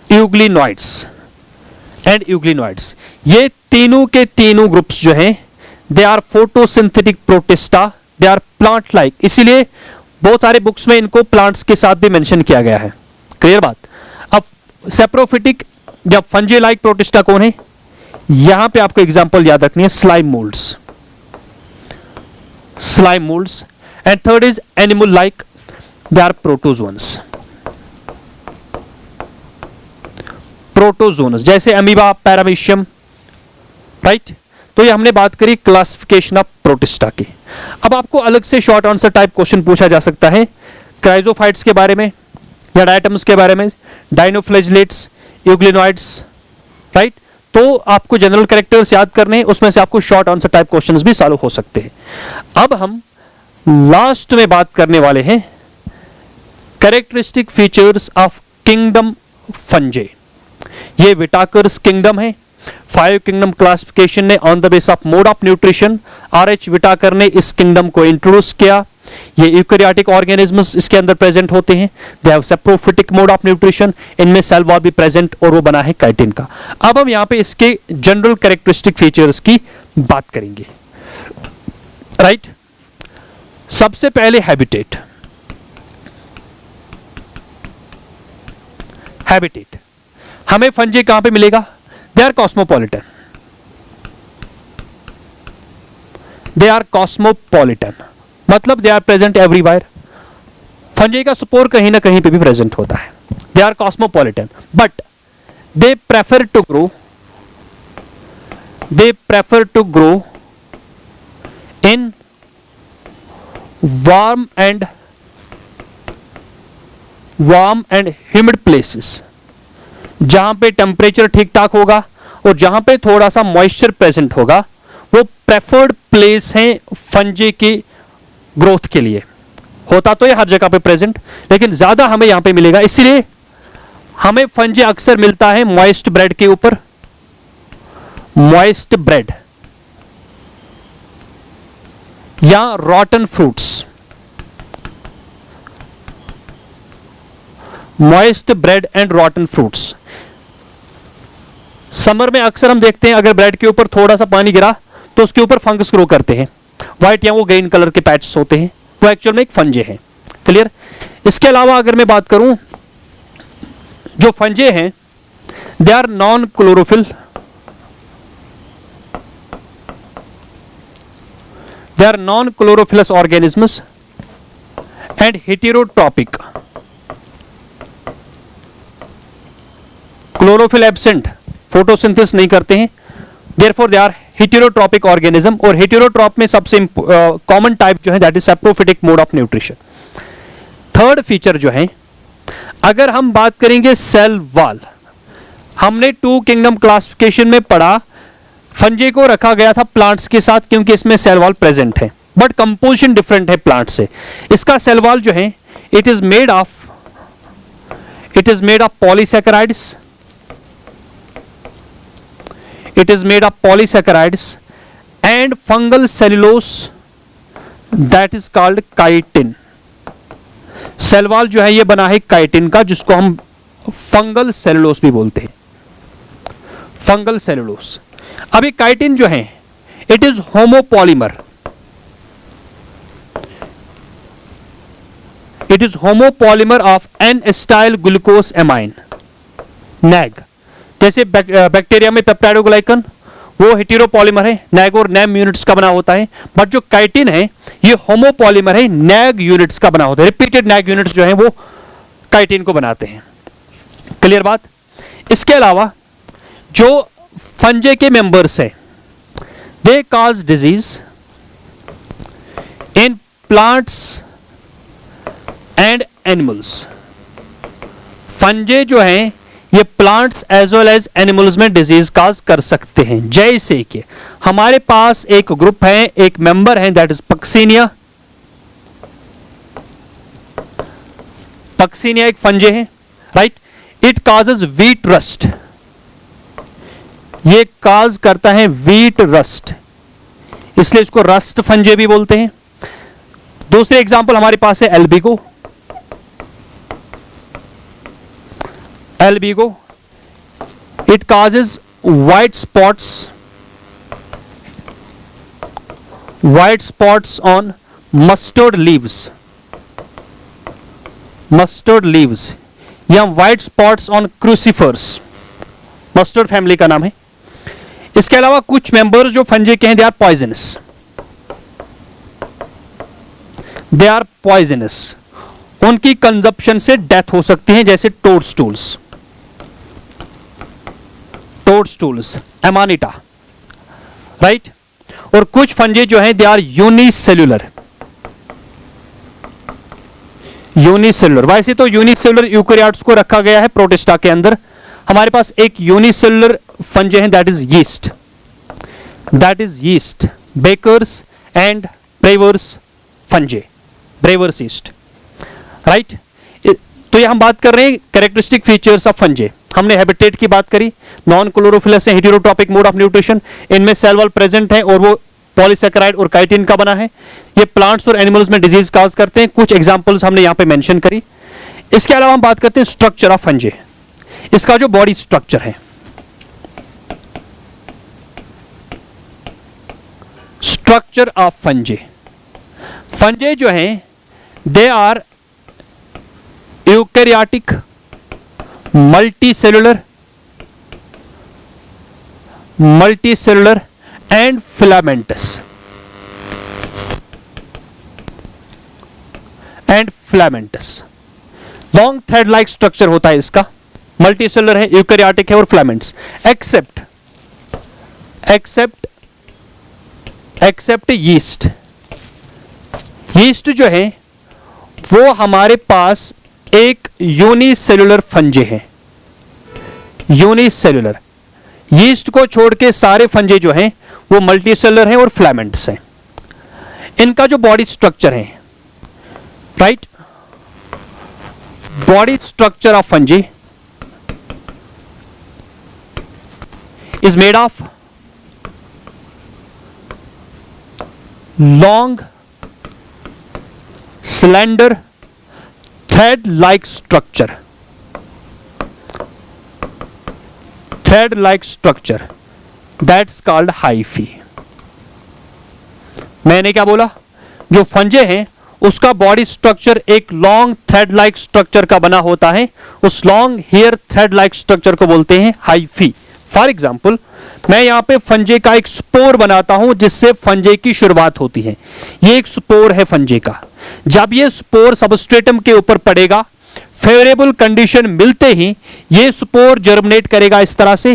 euglenoids. ये तीनों के तीनों ग्रुप्स जो हैं they are photosynthetic Protista, they are plant like, इसीलिए बहुत सारे बुक्स में इनको प्लांट्स के साथ भी मेंशन किया गया है। क्लियर बात। अब सेप्रोफिटिक या फंजे लाइक प्रोटिस्टा कौन है? यहां पे आपको एग्जांपल याद रखनी है, slime moulds, and third is animal like, they are protozoans, जैसे अमीबा, पैरामीशियम, राइट। तो ये हमने बात करी क्लासिफिकेशन ऑफ प्रोटिस्टा की। अब आपको अलग से शॉर्ट आंसर टाइप क्वेश्चन पूछा जा सकता है क्राइजोफाइट्स के बारे में या डायटम्स के बारे में, डाइनोफ्लैजिलेट्स, यूग्लिनॉइड्स, राइट। तो आपको जनरल कैरेक्टर्स याद करने हैं, उसमें से आपको शॉर्ट आंसर टाइप क्वेश्चंस भी सॉल्व हो सकते हैं। अब हम लास्ट में बात करने वाले हैं characteristic features of kingdom fungi. ये विटाकर्स किंगडम है। 5 किंगडम क्लासिफिकेशन ने on the base of mode of nutrition R H. Whittaker ने इस किंगडम को इंट्रोड्यूस किया। ये यूकैरियोटिक ऑर्गेनिजम्स इसके अंदर प्रेजेंट होते हैं, they have saprophytic mode of nutrition, इनमें सेल वॉल भी प्रेजेंट और वो बना है काइटिन का। अब हम यहां पे इसके जनरल कैरेक्टरिस्टिक फीचर्स की बात करेंगे, राइट। सबसे पहले हैबिटेट। हमें फंजे कहां पे मिलेगा? दे आर कॉस्मोपॉलिटन, मतलब they are present everywhere. Fungi का स्पोर कहीं ना कहीं पे भी प्रेजेंट होता है। They are cosmopolitan but they prefer to grow in warm and humid places, जहां पे टेम्परेचर ठीक ठाक होगा और जहां पे थोड़ा सा मॉइस्चर प्रेजेंट होगा, वो प्रेफर्ड प्लेस है फंजे की ग्रोथ के लिए। होता तो ये हर जगह पे प्रेजेंट, लेकिन ज्यादा हमें यहां पे मिलेगा, इसलिए हमें फंजे अक्सर मिलता है मॉइस्ट ब्रेड के ऊपर, मॉइस्ट ब्रेड या रॉटन fruits, moist bread and रॉटन fruits. Summer में अक्सर हम देखते हैं अगर ब्रेड के ऊपर थोड़ा सा पानी गिरा तो उसके ऊपर फंगस ग्रो करते हैं, व्हाइट या वो ग्रीन कलर के पैचेस होते हैं, वो एक्चुअल में एक फंजे हैं। क्लियर। इसके अलावा अगर मैं बात करूं, जो फंजे हैं they are non chlorophyllous organisms and heterotrophic. Chlorophyll absent, photosynthesis नहीं करते हैं, therefore they are heterotrophic organism, और हेटेरोट्रॉप में सबसे कॉमन टाइप जो है that is saprophytic mode of nutrition. Third feature जो है, अगर हम बात करेंगे सेल वॉल, हमने 2 किंगडम क्लासिफिकेशन में पढ़ा फंजे को रखा गया था प्लांट्स के साथ क्योंकि इसमें सेल वॉल प्रेजेंट है, बट कंपोजिशन डिफरेंट है प्लांट से। इसका सेल वॉल जो है it is made of polysaccharides, and fungal cellulose that is called chitin। Cell wall जो है ये बना है काइटिन का, जिसको हम फंगल सेलुलोस भी बोलते हैं, फंगल सेलुलोस। अब ये काइटिन जो है it is homopolymer of N acetyl glucose amine, NAG. जैसे बैक्टीरिया में पेप्टाइडोग्लाइकन वो हेटेरोपॉलीमर है, नैग और नैम यूनिट्स का बना होता है, बट जो काइटिन है ये होमोपॉलीमर है, नैग यूनिट्स का बना होता है। रिपीटेड नैग यूनिट्स जो है वो काइटिन को बनाते हैं। क्लियर बात। इसके अलावा जो फंजे के मेंबर्स हैं, they cause disease in plants and animals. Fungi जो हैं ये plants as well as animals में डिजीज काज कर सकते हैं। जैसे कि हमारे पास एक ग्रुप है, एक मेंबर है, दैट इज पक्सीनिया। पक्सीनिया एक फंजे है, right. It causes wheat rust, ये काज करता है वीट रस्ट, इसलिए इसको रस्ट फंजे भी बोलते हैं। दूसरे एग्जांपल हमारे पास है Albugo. Albigo, it causes white spots on mustard leaves या white spots on crucifers, mustard family का नाम है। इसके अलावा कुछ मेंबर्स जो फंजे के हैं, दे आर पॉइजनस, उनकी कंजप्शन से डेथ हो सकती है, जैसे टोडस्टूल्स, एमानिटा, राइट। और कुछ फंजे जो हैं दे आर यूनिसेल्युलर। वैसे तो यूनिसेल्युलर यूकेरियोट्स को रखा गया है प्रोटिस्टा के अंदर। हमारे पास एक यूनिसेल्युलर फंजे हैं, that is yeast, bakers and brewers fungi, brewers yeast, right. तो ये हम बात कर रहे हैं कैरेक्टरिस्टिक फीचर्स ऑफ फंजे। हमने हैबिटेट की बात करी, नॉन क्लोरोफिलस है, हेटेरोट्रॉपिक मोड ऑफ न्यूट्रिशन, इनमें सेल वॉल प्रेजेंट है और वो पॉलीसेकेराइड और काइटिन का बना है। ये प्लांट्स और एनिमल्स में डिजीज काज करते हैं। कुछ एग्जांपल्स हमने यहां पे मेंशन करी। इसके अलावा हम बात करते हैं स्ट्रक्चर ऑफ फंजे, इसका जो बॉडी स्ट्रक्चर है। स्ट्रक्चर ऑफ फंजे, फंजे जो हैं they are eukaryotic, multicellular and filamentous. Long thread like structure होता है इसका, मल्टीसेलुलर है, यूकेरियोटिक है और फिलामेंट्स, एक्सेप्ट यीस्ट। यीस्ट जो है वो हमारे पास एक यूनिसेल्युलर फंजे है, यूनिसेल्युलर। यीस्ट को छोड़ के सारे फंजे जो हैं वो मल्टीसेलुलर हैं और फिलामेंट्स हैं। इनका जो बॉडी स्ट्रक्चर है, right, body structure of फंजे is made of long slender thread like structure, that's called hyphae। मैंने क्या बोला, जो फंजे हैं उसका बॉडी स्ट्रक्चर एक लॉन्ग थ्रेड लाइक स्ट्रक्चर का बना होता है, उस long hair thread like structure को बोलते हैं हाइफी। फॉर एग्जाम्पल, मैं यहां पे फंजे का एक स्पोर बनाता हूं जिससे फंजे की शुरुआत होती है। ये एक स्पोर है फंजे का। जब ये स्पोर सबस्ट्रेटम के ऊपर पड़ेगा, फेवरेबल कंडीशन मिलते ही ये स्पोर जर्मिनेट करेगा। इस तरह से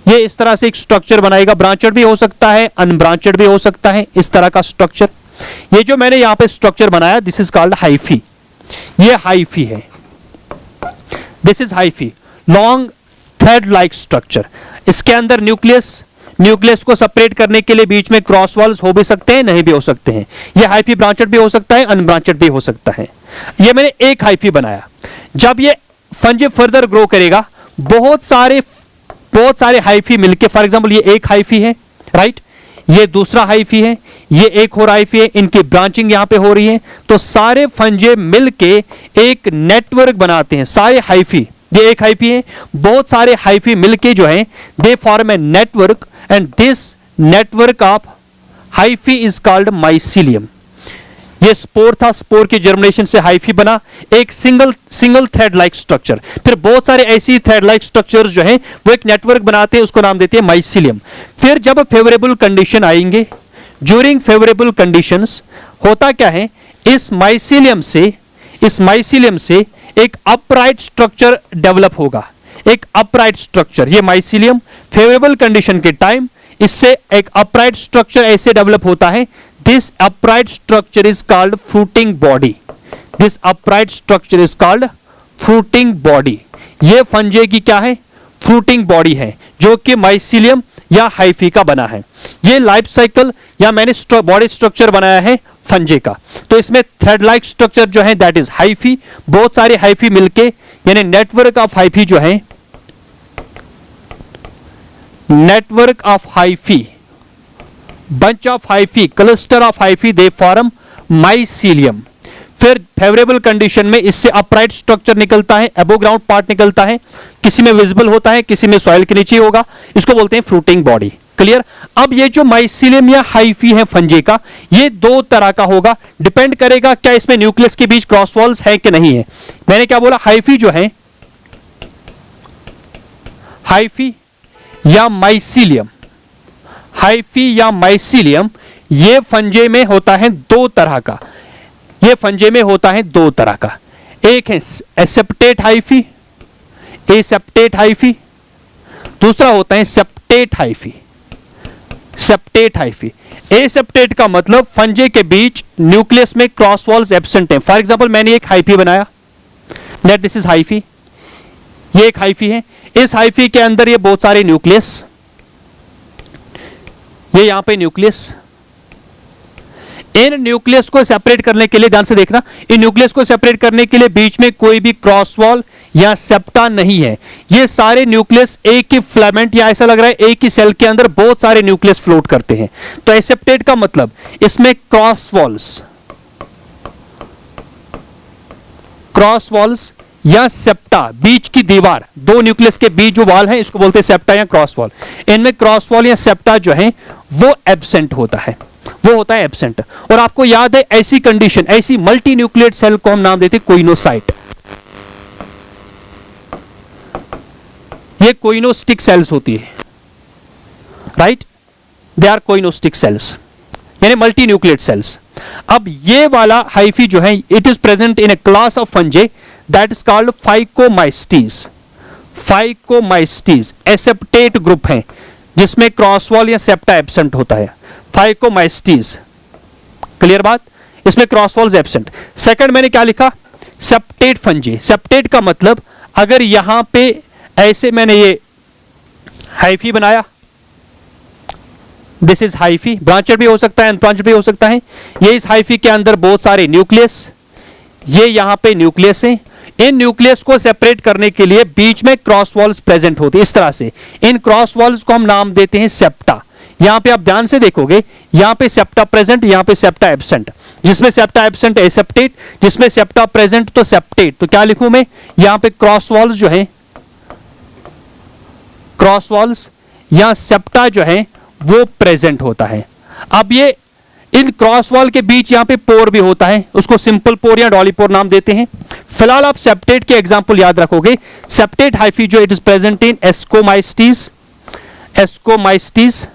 ये इस तरह से एक स्ट्रक्चर बनाएगा। ब्रांचेड भी हो सकता है, अनब्रांचेड भी हो सकता है, इस तरह का स्ट्रक्चर। ये जो मैंने यहां पे स्ट्रक्चर बनाया, दिस इज कॉल्ड हाइफी। ये हाइफी है, this is hyphae, long thread like structure. इसके अंदर न्यूक्लियस को सेपरेट करने के लिए बीच में क्रॉस वॉल्स हो भी सकते हैं, नहीं भी हो सकते हैं। ये हाइफी ब्रांचेड भी हो सकता है, अनब्रांचेड भी हो सकता है। ये मैंने एक हाइफी बनाया। जब ये फंजे फर्दर ग्रो करेगा, बहुत सारे हाइफी मिलके, फॉर एग्जांपल ये एक हाइफी है, राइट, ये दूसरा हाइफी है, ये एक और हाइफी है, इनकी ब्रांचिंग यहां पे हो रही है। तो सारे फंजे मिलके एक नेटवर्क बनाते हैं। सारे हाइफी, ये एक हाइफी है, बहुत सारे हाइफी मिलके जो है they form a network, and this network of hyphae is called mycelium. ये स्पोर था, स्पोर की जर्मिनेशन से हाइफी बना, एक सिंगल थ्रेड लाइक स्ट्रक्चर। फिर बहुत सारे ऐसी थ्रेड लाइक स्ट्रक्चर्स जो हैं वो एक नेटवर्क बनाते हैं, उसको नाम देते हैं माइसीलियम। फिर जब फेवरेबल कंडीशन आएंगे, ड्यूरिंग फेवरेबल कंडीशंस होता क्या है, इस माइसीलियम से एक अपराइट स्ट्रक्चर डेवलप होगा, एक अपराइट स्ट्रक्चर। ये माइसीलियम फेवरेबल कंडीशन के टाइम इससे एक अपराइट स्ट्रक्चर ऐसे डेवलप होता है। This upright structure is called fruiting body. This upright structure is called fruiting body. ये फंजे की क्या है, फ्रूटिंग बॉडी है, जो कि माइसीलियम या हाइफी का बना है। ये लाइफ साइकिल या मैंने बॉडी स्ट्रक्चर बनाया है फंजे का। तो इसमें थ्रेड लाइक स्ट्रक्चर जो है दैट इज हाइफी, बहुत सारे हाइफी मिलके यानी नेटवर्क ऑफ हाइफी जो है, network of hyphae, bunch of hyphae, cluster of hyphae, they form mycelium। फिर फेवरेबल कंडीशन में इससे अपराइट स्ट्रक्चर निकलता है, अबो ग्राउंड पार्ट निकलता है, किसी में विजिबल होता है, किसी में सॉइल के नीचे होगा, इसको बोलते हैं फ्रूटिंग बॉडी। क्लियर। अब ये जो माइसीलियम या हाइफी है फंजे का, ये दो तरह का होगा, डिपेंड करेगा क्या इसमें न्यूक्लियस के बीच क्रॉस वॉल्स है कि नहीं है। मैंने क्या बोला, हाइफी जो है, हाइफी या माइसीलियम, हाइफी या माइसीलियम, ये फंजे में होता है दो तरह का। ये फंजे में होता है दो तरह का, एक है एसेप्टेट हाइफी, एसेप्टेट हाइफी, दूसरा होता है septate hyphae, septate hyphae. Aseptate का मतलब फंजे के बीच न्यूक्लियस में क्रॉस वॉल्स एब्सेंट हैं। फॉर एग्जांपल मैंने एक हाइफी बनाया, दैट दिस इज हाइफी, ये एक हाइफी है, इस हाइफी के अंदर ये बहुत सारे न्यूक्लियस, ये यहां पे न्यूक्लियस, इन न्यूक्लियस को सेपरेट करने के लिए, ध्यान से देखना, इन न्यूक्लियस को सेपरेट करने के लिए बीच में कोई भी क्रॉस वॉल या सेप्टा नहीं है। ये सारे न्यूक्लियस एक ही फिलामेंट या ऐसा लग रहा है एक ही सेल के अंदर बहुत सारे न्यूक्लियस फ्लोट करते हैं। तो एसेप्टेट का मतलब इसमें क्रॉस वॉल्स या सेप्टा, बीच की दीवार, दो न्यूक्लियस के बीच जो वॉल है इसको बोलते हैं सेप्टा या क्रॉस वॉल। इनमें क्रॉस वॉल या सेप्टा जो है वो एब्सेंट होता है, वो होता है एब्सेंट। और आपको याद है ऐसी कंडीशन, ऐसी मल्टी न्यूक्लियेट सेल को हम नाम देते हैं कोइनोसाइट। ये कोइनोस्टिक सेल्स होती है, right, they are coenocytic cells यानी मल्टी न्यूक्लियेट सेल्स। अब ये वाला हाइफी जो है, it is present in a class of fungi that is called Phycomycetes. Phycomycetes aseptate group है जिसमें क्रॉस वॉल या सेप्टा एब्सेंट होता है, फाइकोमाइस्टीज। क्लियर बात, इसमें क्रॉस वॉल्स एब्सेंट। सेकंड मैंने क्या लिखा, सेप्टेट फंजे। सेप्टेट का मतलब अगर यहां पे ऐसे मैंने ये हाइफी बनाया, दिस इज हाइफी, ब्रांचेड भी हो सकता है, अनब्रांचेड भी हो सकता है। ये इस हाइफी के अंदर बहुत सारे न्यूक्लियस, ये यहां पे न्यूक्लियस है। इन न्यूक्लियस को सेपरेट करने के लिए बीच में क्रॉस वॉल्स प्रेजेंट होती है इस तरह से। इन क्रॉस वॉल्स को हम नाम देते हैं सेप्टा। यहां पे आप ध्यान से देखोगे, यहां पे सेप्टा प्रेजेंट, यहां पे सेप्टा एब्सेंट। जिसमें सेप्टा एब्सेंट एसेप्टेट, जिसमें सेप्टा प्रेजेंट तो सेप्टेट। तो क्या लिखूं मैं, यहां पे क्रॉस वॉल्स जो है, क्रॉस वॉल्स या सेप्टा जो है वो प्रेजेंट होता है। अब ये इन क्रॉस वॉल के बीच यहां पे पोर भी होता है, उसको सिंपल पोर या डॉली पोर नाम देते हैं। फिलहाल आप सेप्टेट के एग्जांपल याद रखोगे। सेप्टेट हाइफी जो it is present in Ascomycetes, Ascomycetes.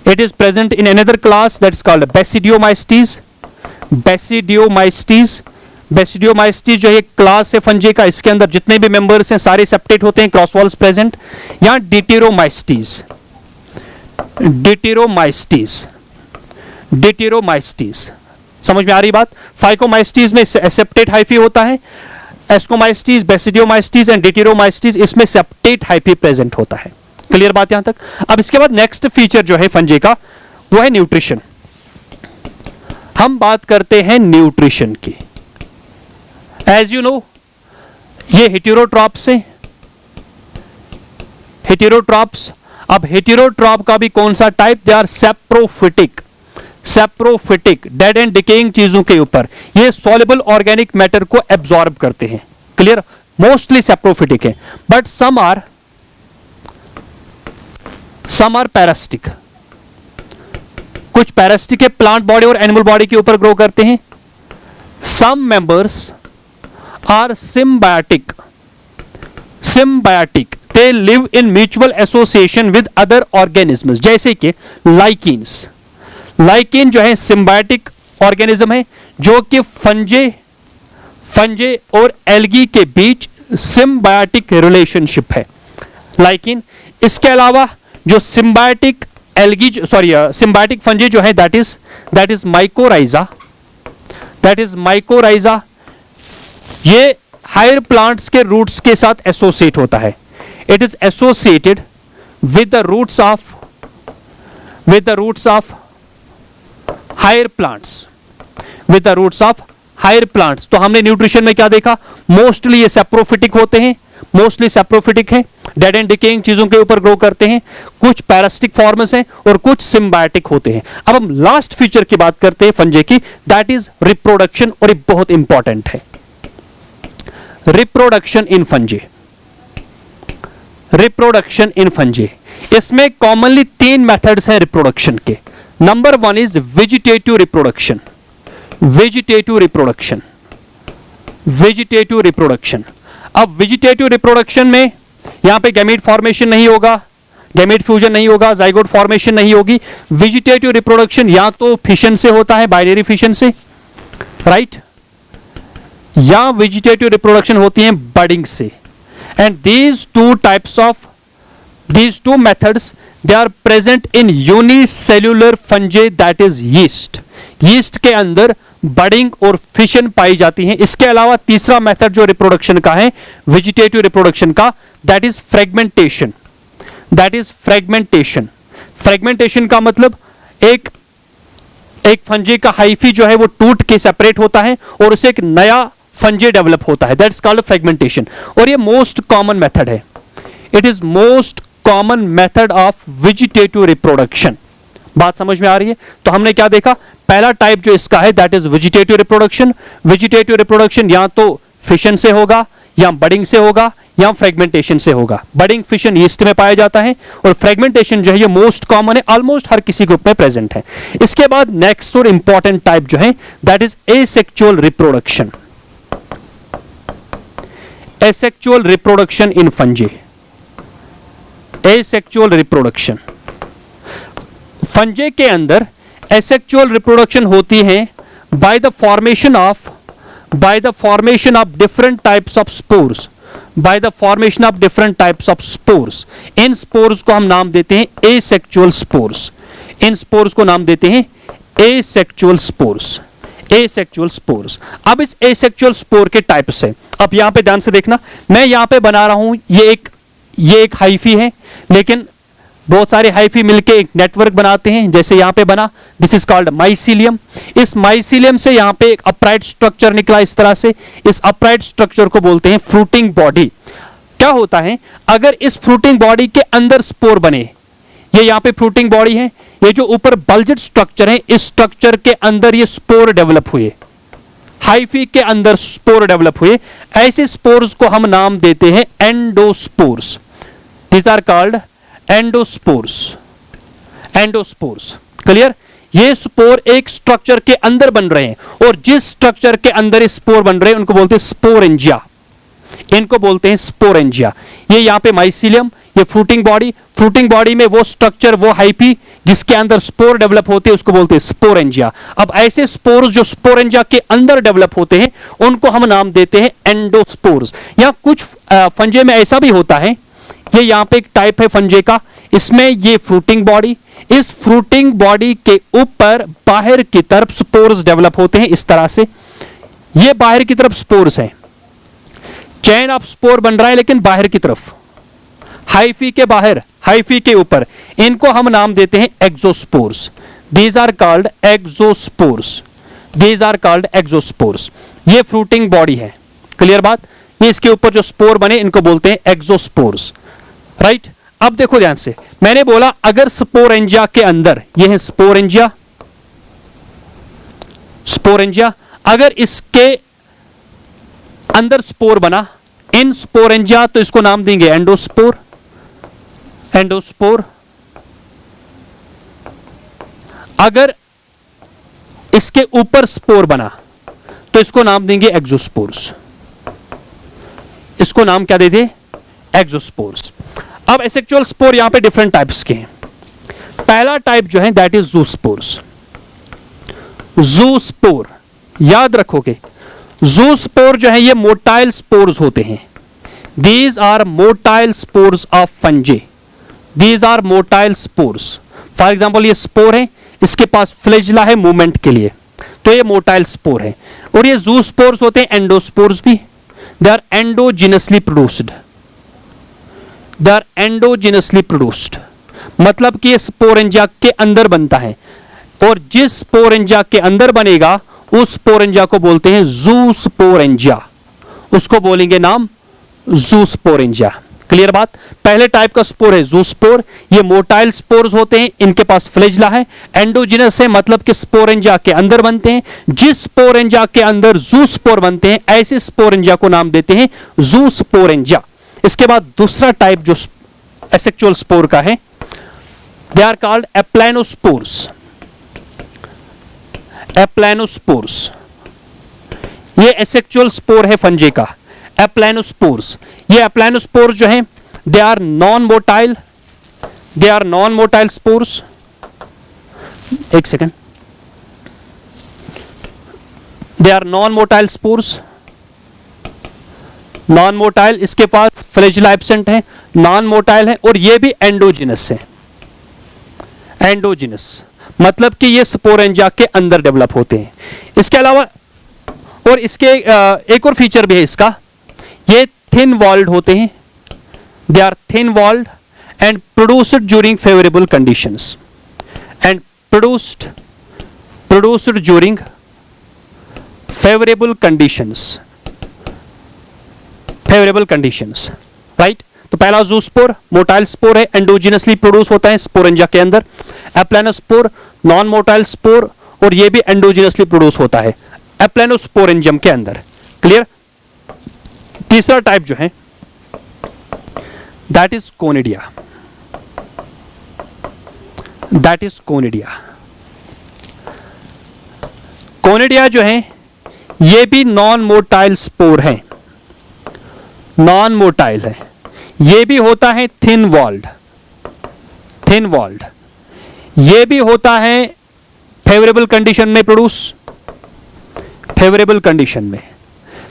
It is present in another class that is called Basidiomycetes, Basidiomycetes. Basidiomycetes जो एक क्लास है फंजे का, इसके अंदर जितने भी मेंबर्स हैं सारे सेप्टेट होते हैं, क्रॉस वॉल्स प्रेजेंट। यहां डिटेरोमाइस्टीज, डिटेरोमाइस्टीज, डिटेरोमाइस्टीज। समझ में आ रही बात। फाइकोमाइस्टीज में सेप्टेट हाइफी होता है, एस्कोमाइस्टीज, बेसिडियोमाइस्टीज एंड डिटेरोमाइस्टीज इसमें सेप्टेट हाइफी प्रेजेंट होता है। क्लियर बात यहां तक। अब इसके बाद नेक्स्ट फीचर जो है फंजे का वो है न्यूट्रिशन। हम बात करते हैं न्यूट्रिशन की। एज यू नो ये हेटेरोट्रॉप्स है, हेटेरोट्रॉप्स। अब हेटेरोट्रॉप का भी कौन सा type, they are saprophytic. Saprophytic dead and decaying चीजों के ऊपर ये सॉल्युबल ऑर्गेनिक मैटर को एब्जॉर्ब करते हैं। क्लियर, मोस्टली सेप्रोफिटिक है, बट सम आर पैरासिटिक। कुछ पैरासिटिक है, प्लांट बॉडी और एनिमल बॉडी के ऊपर ग्रो करते हैं, some members are symbiotic, they live in mutual association with other organisms, जैसे कि लाइकिन्स। लाइकिन जो है सिम्बायोटिक ऑर्गेनिज्म है जो कि फंजे और एल्गी के बीच सिम्बायोटिक रिलेशनशिप है, लाइकिन। इसके अलावा जो सिम्बायोटिक सिम्बायोटिक फंजे जो है दैट इज माइकोराइजा, ये हायर प्लांट्स के रूट्स के साथ एसोसिएट होता है। It is associated with the roots of higher plants, तो हमने न्यूट्रिशन में क्या देखा, मोस्टली ये सैप्रोफिटिक होते हैं, हैं, डेड एंड डिकेइंग चीजों के ऊपर ग्रो करते हैं, कुछ पैरासिटिक फॉर्म्स हैं और कुछ सिम्बायोटिक होते हैं। अब हम लास्ट फीचर की बात करते हैं फंजे की, दैट इज रिप्रोडक्शन, और ये बहुत इंपॉर्टेंट है। रिप्रोडक्शन इन फंजे, इसमें कॉमनली 3 मेथड्स हैं रिप्रोडक्शन के। Number 1 is vegetative reproduction. अब वेजिटेटिव रिप्रोडक्शन में यहां पे गैमीट फॉर्मेशन नहीं होगा, गैमीट फ्यूजन नहीं होगा, जाइगोट फॉर्मेशन नहीं होगी। वेजिटेटिव रिप्रोडक्शन या तो फिशन से होता है, बाइनरी फिशन से, राइट, या वेजिटेटिव रिप्रोडक्शन होती है बडिंग से। And these two methods, they are present in unicellular fungi, that is yeast के अंदर बडिंग और फिशन पाई जाती हैं। इसके अलावा तीसरा मेथड जो रिप्रोडक्शन का है, वेजिटेटिव रिप्रोडक्शन का, दैट इज फ्रेगमेंटेशन। फ्रेगमेंटेशन का मतलब एक फंजे का हाइफी जो है वो टूट के सेपरेट होता है और उसे एक नया फंजे डेवलप होता है, दैट्स कॉल्ड फ्रेगमेंटेशन। और ये मोस्ट कॉमन मेथड है, it is most common method of vegetative reproduction. बात समझ में आ रही है? तो हमने क्या देखा, पहला टाइप जो इसका है दैट इज वेजिटेटिव रिप्रोडक्शन या तो फिशन से होगा, या बडिंग से होगा, या फ्रेगमेंटेशन से होगा। बडिंग फिशन यीस्ट में पाया जाता है और फ्रेगमेंटेशन जो है ये मोस्ट कॉमन है, ऑलमोस्ट हर किसी ग्रुप में प्रेजेंट है। इसके बाद नेक्स्ट और इंपॉर्टेंट टाइप जो है that is asexual reproduction. Asexual reproduction in fungi. Asexual reproduction, फंजे के अंदर एसेक्सुअल रिप्रोडक्शन होती है by the formation of different types of spores. In spores को हम नाम देते हैं एसेक्सुअल स्पोर्स। Asexual spores. अब इस एसेक्सुअल स्पोर के टाइप्स है। अब यहां पे ध्यान से देखना, मैं यहां पे बना रहा हूं, ये एक हाइफी है, लेकिन बहुत सारे हाइफी मिलके एक नेटवर्क बनाते हैं। जैसे यहां पे बना, दिस इज कॉल्ड माइसीलियम। इस माइसीलियम से यहां पे एक अपराइट स्ट्रक्चर निकला इस तरह से। इस अपराइट स्ट्रक्चर को बोलते हैं फ्रूटिंग बॉडी। क्या होता है, अगर इस फ्रूटिंग बॉडी के अंदर स्पोर बने, ये यहां पे फ्रूटिंग बॉडी है, ये जो ऊपर बल्जेड स्ट्रक्चर है, इस स्ट्रक्चर के अंदर ये स्पोर डेवलप हुए, हाइफी के अंदर स्पोर डेवलप हुए, ऐसे स्पोर्स को हम नाम देते हैं endospores. These are called endospores. Clear? ये स्पोर एक स्ट्रक्चर के अंदर बन रहे हैं और जिस स्ट्रक्चर के अंदर स्पोर बन रहे हैं उनको बोलते हैं स्पोरेंजिया। ये यहां पे माइसीलियम, ये फ्रूटिंग बॉडी में वो स्ट्रक्चर, वो हाइफी जिसके अंदर स्पोर डेवलप होते हैं उसको बोलते हैं स्पोरेंजिया। अब ऐसे स्पोर्स जो स्पोरेंजिया के अंदर डेवलप होते हैं उनको हम नाम देते हैं एंडोस्पोर्स। या कुछ फंजे में ऐसा भी होता है, ये यहां पे एक टाइप है फंजे का, इसमें ये फ्रूटिंग बॉडी, इस फ्रूटिंग बॉडी के ऊपर बाहर की तरफ स्पोर्स डेवलप होते हैं इस तरह से। ये बाहर की तरफ स्पोर्स हैं, चैन ऑफ स्पोर बन रहा है लेकिन बाहर की तरफ, हाइफी के बाहर, हाइफी के ऊपर, इनको हम नाम देते हैं exospores. These are called exospores. ये फ्रूटिंग बॉडी है। क्लियर बात? ये इसके ऊपर जो स्पोर बने इनको बोलते हैं एक्सोस्पोर्स, राइट? अब देखो ध्यान से, मैंने बोला अगर स्पोरेंजिया के अंदर, ये है स्पोरेंजिया, अगर इसके अंदर स्पोर बना, इन स्पोरेंजिया, तो इसको नाम देंगे एंडोस्पोर। अगर इसके ऊपर स्पोर बना तो इसको नाम देंगे एक्सोस्पोर्स। इसको नाम क्या देते? एक्सोस्पोर्स। अब एसेक्सुअल स्पोर यहां पे डिफरेंट टाइप्स के हैं। पहला टाइप जो है दैट इज ज़ूस्पोर्स। ज़ूस्पोर याद रखोगे, ज़ूस्पोर जो है ये मोटाइल स्पोर्स होते हैं। These are motile spores of fungi. These are motile spores. For example ये स्पोर है, इसके पास फ्लैजिला है मूवमेंट के लिए, तो ये मोटाइल स्पोर है। और ये ज़ूस्पोर्स होते हैं एंडोस्पोर्स भी। They are endogenously produced. They are endogenously produced मतलब कि ये स्पोरेंजिया के अंदर बनता है, और जिस स्पोरेंजिया के अंदर बनेगा उस स्पोरेंजिया को बोलते हैं ज़ूस्पोरेंजिया। उसको बोलेंगे नाम ज़ूस्पोरेंजिया। क्लियर बात? पहले टाइप का स्पोर है ज़ूस्पोर। ये मोटाइल स्पोर्स होते हैं, इनके पास फ्लैजिला है, एंडोजिनस है मतलब कि स्पोरेंजिया के अंदर बनते हैं। जिस स्पोरेंजिया के अंदर ज़ूस्पोर बनते हैं ऐसे स्पोरेंजिया को नाम देते हैं ज़ूस्पोरेंजिया। इसके बाद दूसरा टाइप जो एसेक्सुअल स्पोर का है, दे आर कॉल्ड एप्लानोस्पोर्स। एप्लानोस्पोर्स ये एसेक्सुअल स्पोर है फंजे का। एप्लानोस्पोर्स, ये एप्लानोस्पोर्स जो हैं they are non motile. They are non motile spores. एक second, they are non motile spores. Non motile, इसके पास फ्लैजिला एब्सेंट है, नॉन मोटाइल है, और ये भी एंडोजिनस है। एंडोजिनस मतलब कि ये स्पोरेंजिया के अंदर डेवलप होते हैं। इसके अलावा और इसके एक और फीचर भी है इसका, ये थिन वॉल्ड होते हैं। They are thin walled and produced during favourable conditions. And produced during favourable conditions. Favourable conditions, right? तो पहला ज़ूस्पोर मोटाइल स्पोर है, एंडोजिनसली प्रोड्यूस होता है स्पोरेंजिया के अंदर। एप्लानोस्पोर नॉन मोटाइल स्पोर, और ये भी एंडोजिनसली प्रोड्यूस होता है एप्लानोस्पोरेंजियम के अंदर। क्लियर? तीसरा टाइप जो है that is conidia. That is conidia. Conidia जो है ये भी नॉन मोटाइल स्पोर है। नॉन मोटाइल है, ये भी होता है थिन वॉल्ड। थिन वॉल्ड ये भी होता है फेवरेबल कंडीशन में प्रोड्यूस। फेवरेबल कंडीशन में।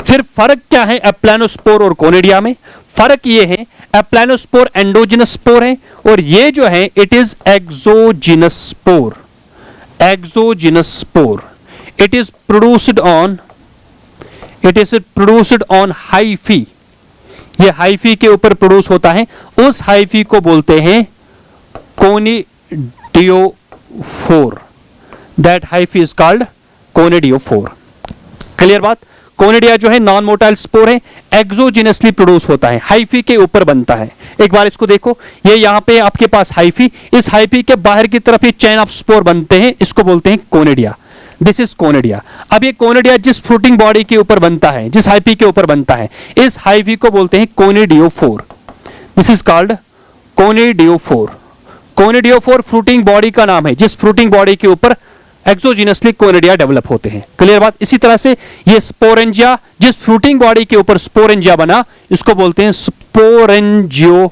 फिर फर्क क्या है एप्लानोस्पोर और कोनिडिया में? फर्क ये है एप्लानोस्पोर एंडोजिनस स्पोर है, और ये जो है it is exogenous spore. Exogenous spore. It is produced on hyphae. ये हाइफी के ऊपर प्रोड्यूस होता है। उस हाइफी को बोलते हैं conidiophore. That hyphae is called conidiophore. Clear बात? कोनिडिया जो है नॉन मोटाइल स्पोर है, एक्सोजिनसली प्रोड्यूस होता है, हाइफी के ऊपर बनता है। एक बार इसको देखो, ये यहां पे आपके पास हाइफी, इस हाइफी के बाहर की तरफ ये चेन ऑफ स्पोर बनते हैं, इसको बोलते हैं कोनिडिया। This is conidia. अब ये कोनिडिया जिस फ्रूटिंग बॉडी के ऊपर बनता है, जिस हाइफी के ऊपर बनता है, इस हाइफी को बोलते हैं conidiophore. This is called conidiophore. Conidiophore fruiting body का नाम है जिस फ्रूटिंग बॉडी के ऊपर एक्सोजिनसली कोनिडिया डेवलप होते हैं। क्लियर बात? इसी तरह से ये स्पोरेंजिया, जिस फ्रूटिंग बॉडी के ऊपर स्पोरेंजिया बना, इसको बोलते हैं स्पोरेंजियोफोर।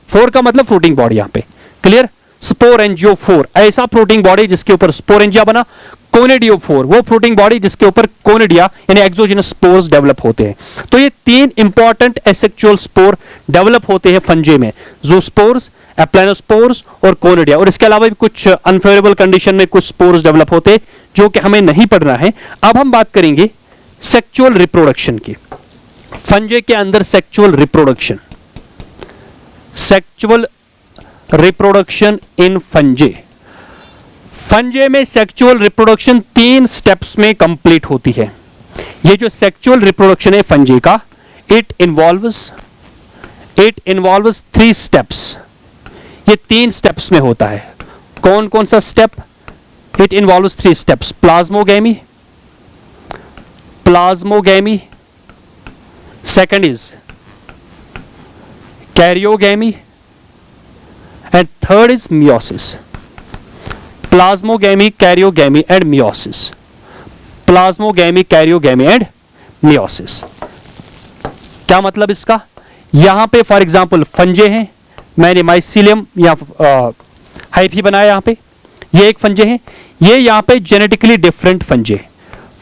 फोर का मतलब फ्रूटिंग बॉडी यहां पे। क्लियर? स्पोरेंजियोफोर ऐसा फ्रूटिंग बॉडी जिसके ऊपर स्पोरेंजिया बना। कोनिडियोफोर वो फ्रूटिंग बॉडी जिसके ऊपर कोनिडिया यानी एक्सोजिनस स्पोर्स डेवलप होते हैं। तो ये तीन इंपॉर्टेंट एसेक्सुअल स्पोर डेवलप होते हैं फंजे में, ज़ूस्पोर्स, एप्लानोस्पोर्स और कोनिडिया। और इसके अलावा भी कुछ अनफेवरेबल कंडीशन में कुछ स्पोर्स डेवलप होते हैं जो कि हमें नहीं पढ़ना है। अब हम बात करेंगे सेक्सुअल रिप्रोडक्शन की। फंजे के अंदर sexual reproduction. Sexual reproduction in फंजे। फंजे में सेक्सुअल रिप्रोडक्शन 3 स्टेप्स में कंप्लीट होती है। ये जो सेक्सुअल रिप्रोडक्शन है फंजे का, इट इन्वॉल्व्स 3 स्टेप्स। ये 3 स्टेप्स में होता है। कौन कौन सा step? It involves 3 steps. Plasmogamy, second is karyogamy, and third is meiosis. Plasmogamy, karyogamy and meiosis. Plasmogamy, karyogamy and meiosis. क्या मतलब इसका? यहां पे फॉर एग्जांपल फंजे हैं, मैंने माइसीलियम या हाइफी बनाया, यहां पे ये एक फंजे हैं, ये यहां पे जेनेटिकली डिफरेंट फंजे।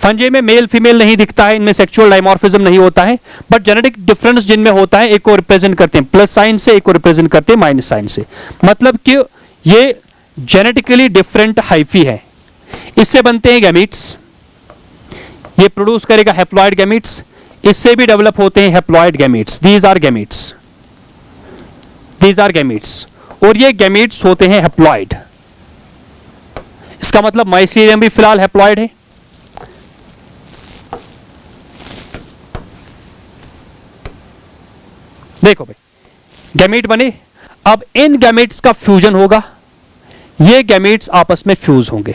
फंजे में मेल फीमेल नहीं दिखता है, इनमें सेक्सुअल डायमॉर्फिज्म नहीं होता है, बट जेनेटिक डिफरेंस जिनमें होता है, एक को रिप्रेजेंट करते हैं प्लस साइन से, एक को रिप्रेजेंट करते हैं माइनस साइन से। मतलब कि ये जेनेटिकली डिफरेंट हाइफी है, इससे बनते हैं गैमीट्स, ये प्रोड्यूस करेगा हैप्लॉइड गैमीट्स, इससे भी डेवलप होते हैं haploid gametes. These are gametes, these are gametes, और ये गैमीट्स होते हैं हैप्लॉइड। इसका मतलब माइसीलियम भी फिलहाल हैप्लॉइड है। देखो भाई, गैमीट बने, अब इन गैमीट्स का फ्यूजन होगा, ये गैमीट्स आपस में फ्यूज होंगे।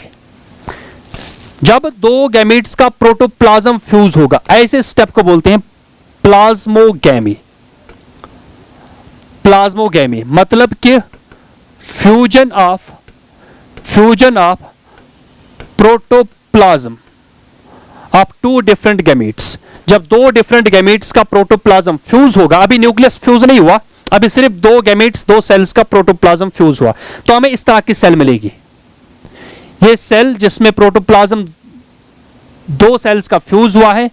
जब दो गैमीट्स का प्रोटोप्लाज्म फ्यूज होगा, ऐसे स्टेप को बोलते हैं प्लाज्मोगैमी। प्लाज्मोगैमी मतलब कि fusion of protoplasm of two different gametes. जब दो डिफरेंट गैमीट्स का प्रोटोप्लाज्म फ्यूज होगा, अभी न्यूक्लियस फ्यूज नहीं हुआ, अभी सिर्फ दो गैमीट्स, दो सेल्स का प्रोटोप्लाज्म फ्यूज हुआ, तो हमें इस तरह की सेल मिलेगी। ये सेल जिसमें प्रोटोप्लाज्म दो सेल्स का फ्यूज हुआ है,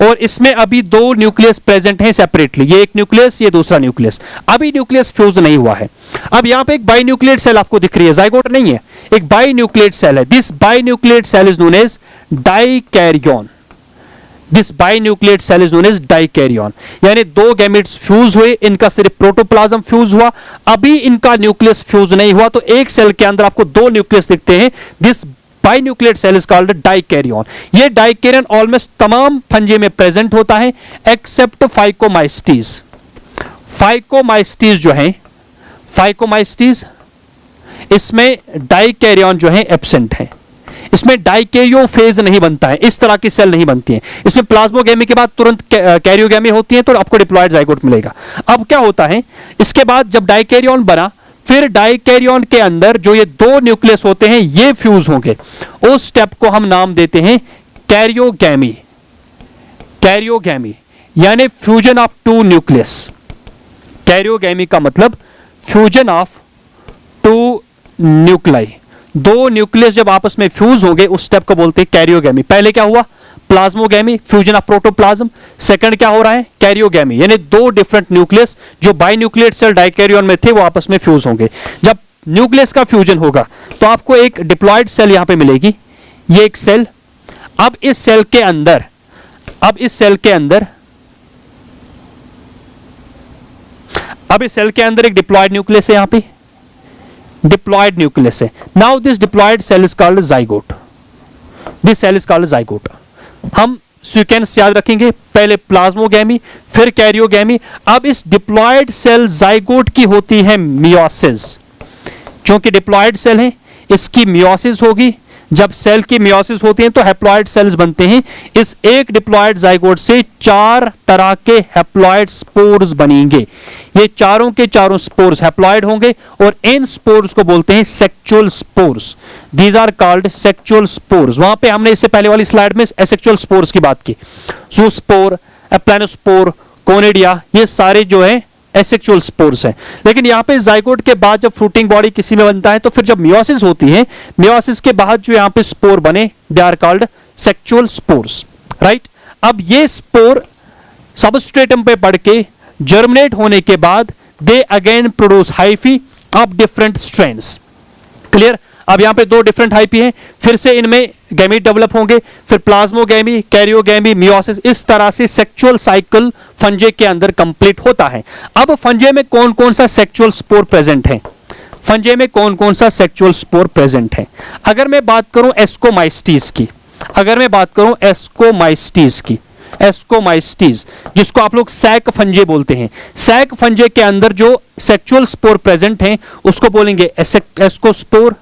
और इसमें अभी दो न्यूक्लियस प्रेजेंट हैं सेपरेटली, ये एक न्यूक्लियस, ये दूसरा न्यूक्लियस, अभी न्यूक्लियस फ्यूज नहीं हुआ है। अब यहां पे एक बाइन्यूक्लिएट सेल आपको दिख रही है, जाइगोट नहीं है, एक बाइन्यूक्लिएट सेल है। This binucleate cell is known as dikaryon. This binucleate cell is known as dikaryon, यानी दो गैमेट्स फ्यूज हुए, इनका सिर्फ प्रोटोप्लाज्म फ्यूज हुआ, अभी इनका न्यूक्लियस फ्यूज नहीं हुआ, तो एक सेल के अंदर आपको दो न्यूक्लियस दिखते हैं। This binucleate cell is called dikaryon. ये डाइकैरियन ऑलमोस्ट तमाम फंजे में प्रेजेंट होता है एक्सेप्ट फाइकोमाइस्टीज। फाइकोमाइस्टीज जो है, फाइकोमाइस्टीज, इसमें डाइकैरियन जो है एब्सेंट है, इसमें डाइकैरियोफेज नहीं बनता है, इस तरह की सेल नहीं बनती है। इसमें प्लाज्मोगैमी के बाद तुरंत कैरियोगैमी होती है, तो आपको डिप्लॉयड जाइगोट मिलेगा। अब क्या होता है, इसके बाद जब डाइकैरियन बना, फिर डाइकैरियन के अंदर जो ये दो न्यूक्लियस होते हैं ये फ्यूज होंगे, उस स्टेप को हम नाम देते हैं कैरियोगैमी। कैरियोगैमी यानी fusion of two nucleus. Karyogamy का मतलब फ्यूजन ऑफ टू न्यूक्लाई, दो न्यूक्लियस जब आपस में फ्यूज होंगे उस स्टेप को बोलते हैं कैरियोगैमी। पहले क्या हुआ, plasmogamy, fusion of protoplasm. Second क्या हो रहा है, कैरियोगैमी, यानी दो डिफरेंट न्यूक्लियस जो बाइन्यूक्लिएट सेल डाइकैरियन में थे वो आपस में फ्यूज होंगे। जब न्यूक्लियस का फ्यूजन होगा तो आपको एक डिप्लॉयड सेल यहां पे मिलेगी, ये एक सेल। अब इस सेल के अंदर, अब इस सेल के अंदर एक डिप्लॉयड न्यूक्लियस है, यहां पे डिप्लॉयड न्यूक्लियस है। Now this diploid cell is called zygote. This cell is called zygote. हम सीक्वेंस याद रखेंगे, पहले प्लाज्मोगैमी, फिर कैरियोगैमी। अब इस डिप्लॉयड सेल जाइगोट की होती है मियोसिस। क्योंकि डिप्लॉयड सेल है, इसकी मियोसिस होगी। जब सेल की मियोसिस होती है तो हैप्लॉयड सेल्स बनते हैं। इस एक डिप्लॉयड जाइगोट से चार तरह के हैप्लॉयड स्पोर्स बनेंगे। ये चारों के चारों स्पोर्स हैप्लॉयड होंगे और इन स्पोर्स को बोलते हैं sexual spores. These are called sexual spores. वहां पे हमने इससे पहले वाली स्लाइड में एसेक्सुअल स्पोर्स की बात की। ज़ूस्पोर, एप्लानोस्पोर, कोनिडिया, ये सारे जो है एसेक्सुअल स्पोर्स हैं। लेकिन यहाँ पे जाइगोट के बाद जब फ्रूटिंग बॉडी किसी में बनता है तो फिर जब मियोसिस होती है, मियोसिस के बाद जो यहाँ पे स्पोर बने, they are called sexual spores, right. अब ये स्पोर सबस्ट्रेटम पे पड़ के जर्मिनेट होने के बाद they again produce hyphae of different strains. Clear. अब यहां पे दो डिफरेंट हाइफी हैं, फिर से इनमें गैमीट डेवलप होंगे, फिर प्लाज्मोगैमी, कैरियोगैमी, मियोसिस, इस तरह से सेक्सुअल साइकिल फंजे के अंदर कंप्लीट होता है। अब फंजे में कौन कौन सा सेक्सुअल स्पोर प्रेजेंट है, फंजे में कौन कौन सा सेक्सुअल स्पोर प्रेजेंट है। अगर मैं बात करूं एस्कोमाइस्टीज की, अगर मैं बात करूं एस्कोमाइस्टीज की, एस्कोमाइस्टीज जिसको आप लोग सैक फंजे बोलते हैं, सैक फंजे के अंदर जो सेक्सुअल स्पोर प्रेजेंट हैं उसको बोलेंगे एस्कोस्पोर।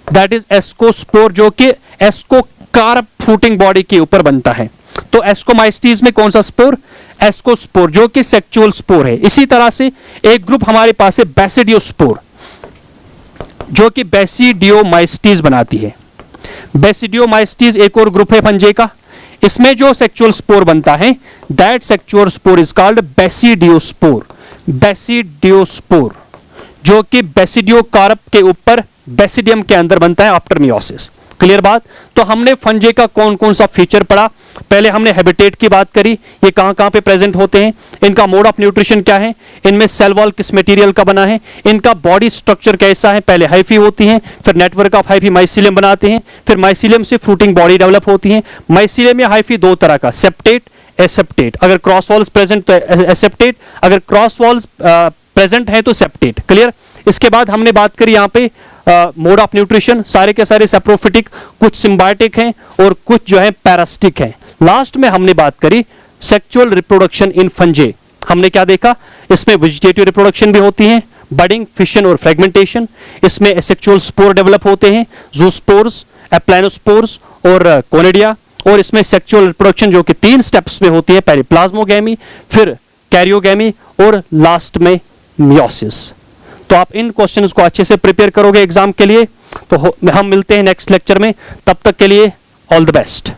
दैट इज एस्कोस्पोर, जो कि एस्कोकार्प फ्रूटिंग बॉडी के ऊपर बनता है। तो एस्कोमाइस्टीज में कौन सा स्पोर, एस्कोस्पोर, जो कि सेक्सुअल स्पोर है। इसी तरह से एक ग्रुप हमारे पास है बेसिडियोस्पोर, जो कि बेसिडियोमाइस्टीज बनाती है। बेसिडियोमाइस्टीज एक और ग्रुप है फंजे का, इसमें जो सेक्सुअल स्पोर बनता है that sexual spore is called basidiospore. Basidiospore जो कि बेसिडियोकार्प के ऊपर बेसिडियम के अंदर बनता है आफ्टर मियोसिस। क्लियर बात। तो हमने फंजे का कौन कौन सा फीचर पढ़ा, पहले हमने हैबिटेट की बात करी, ये कहां कहां पे प्रेजेंट होते हैं, इनका मोड ऑफ न्यूट्रिशन क्या है, इनमें सेल वॉल किस मटेरियल का बना है, इनका बॉडी स्ट्रक्चर कैसा है, पहले हाइफी होती हैं, फिर नेटवर्क ऑफ हाइफी माइसीलियम बनाते हैं, फिर माइसीलियम से फ्रूटिंग बॉडी डेवलप होती है। माइसीलियम या हाइफी दो तरह का, सेप्टेट एसेप्टेट, अगर क्रॉस वॉल्स प्रेजेंट तो एसेप्टेट, अगर क्रॉस वॉल्स प्रेजेंट है तो सेप्टेट। क्लियर। इसके बाद हमने बात करी यहाँ पे मोड ऑफ न्यूट्रिशन, सारे के सारे सेप्रोफिटिक, कुछ सिम्बायोटिक हैं और कुछ जो है पैरासिटिक हैं। लास्ट में हमने बात करी सेक्सुअल रिप्रोडक्शन इन फंजे। हमने क्या देखा, इसमें वेजिटेटिव रिप्रोडक्शन भी होती है, बडिंग, फिशन और फ्रेगमेंटेशन, इसमें एसेक्सुअल स्पोर डेवलप होते हैं, जूस्पोर्स, एप्लानोस्पोर्स और कोनिडिया, और इसमें सेक्सुअल रिप्रोडक्शन जो कि 3 स्टेप्स में होती है, पहले प्लाज्मोगैमी, फिर कैरियोगैमी और लास्ट में मियोसिस। तो आप इन क्वेश्चंस को अच्छे से प्रिपेयर करोगे एग्जाम के लिए। तो हम मिलते हैं नेक्स्ट लेक्चर में, तब तक के लिए ऑल द बेस्ट।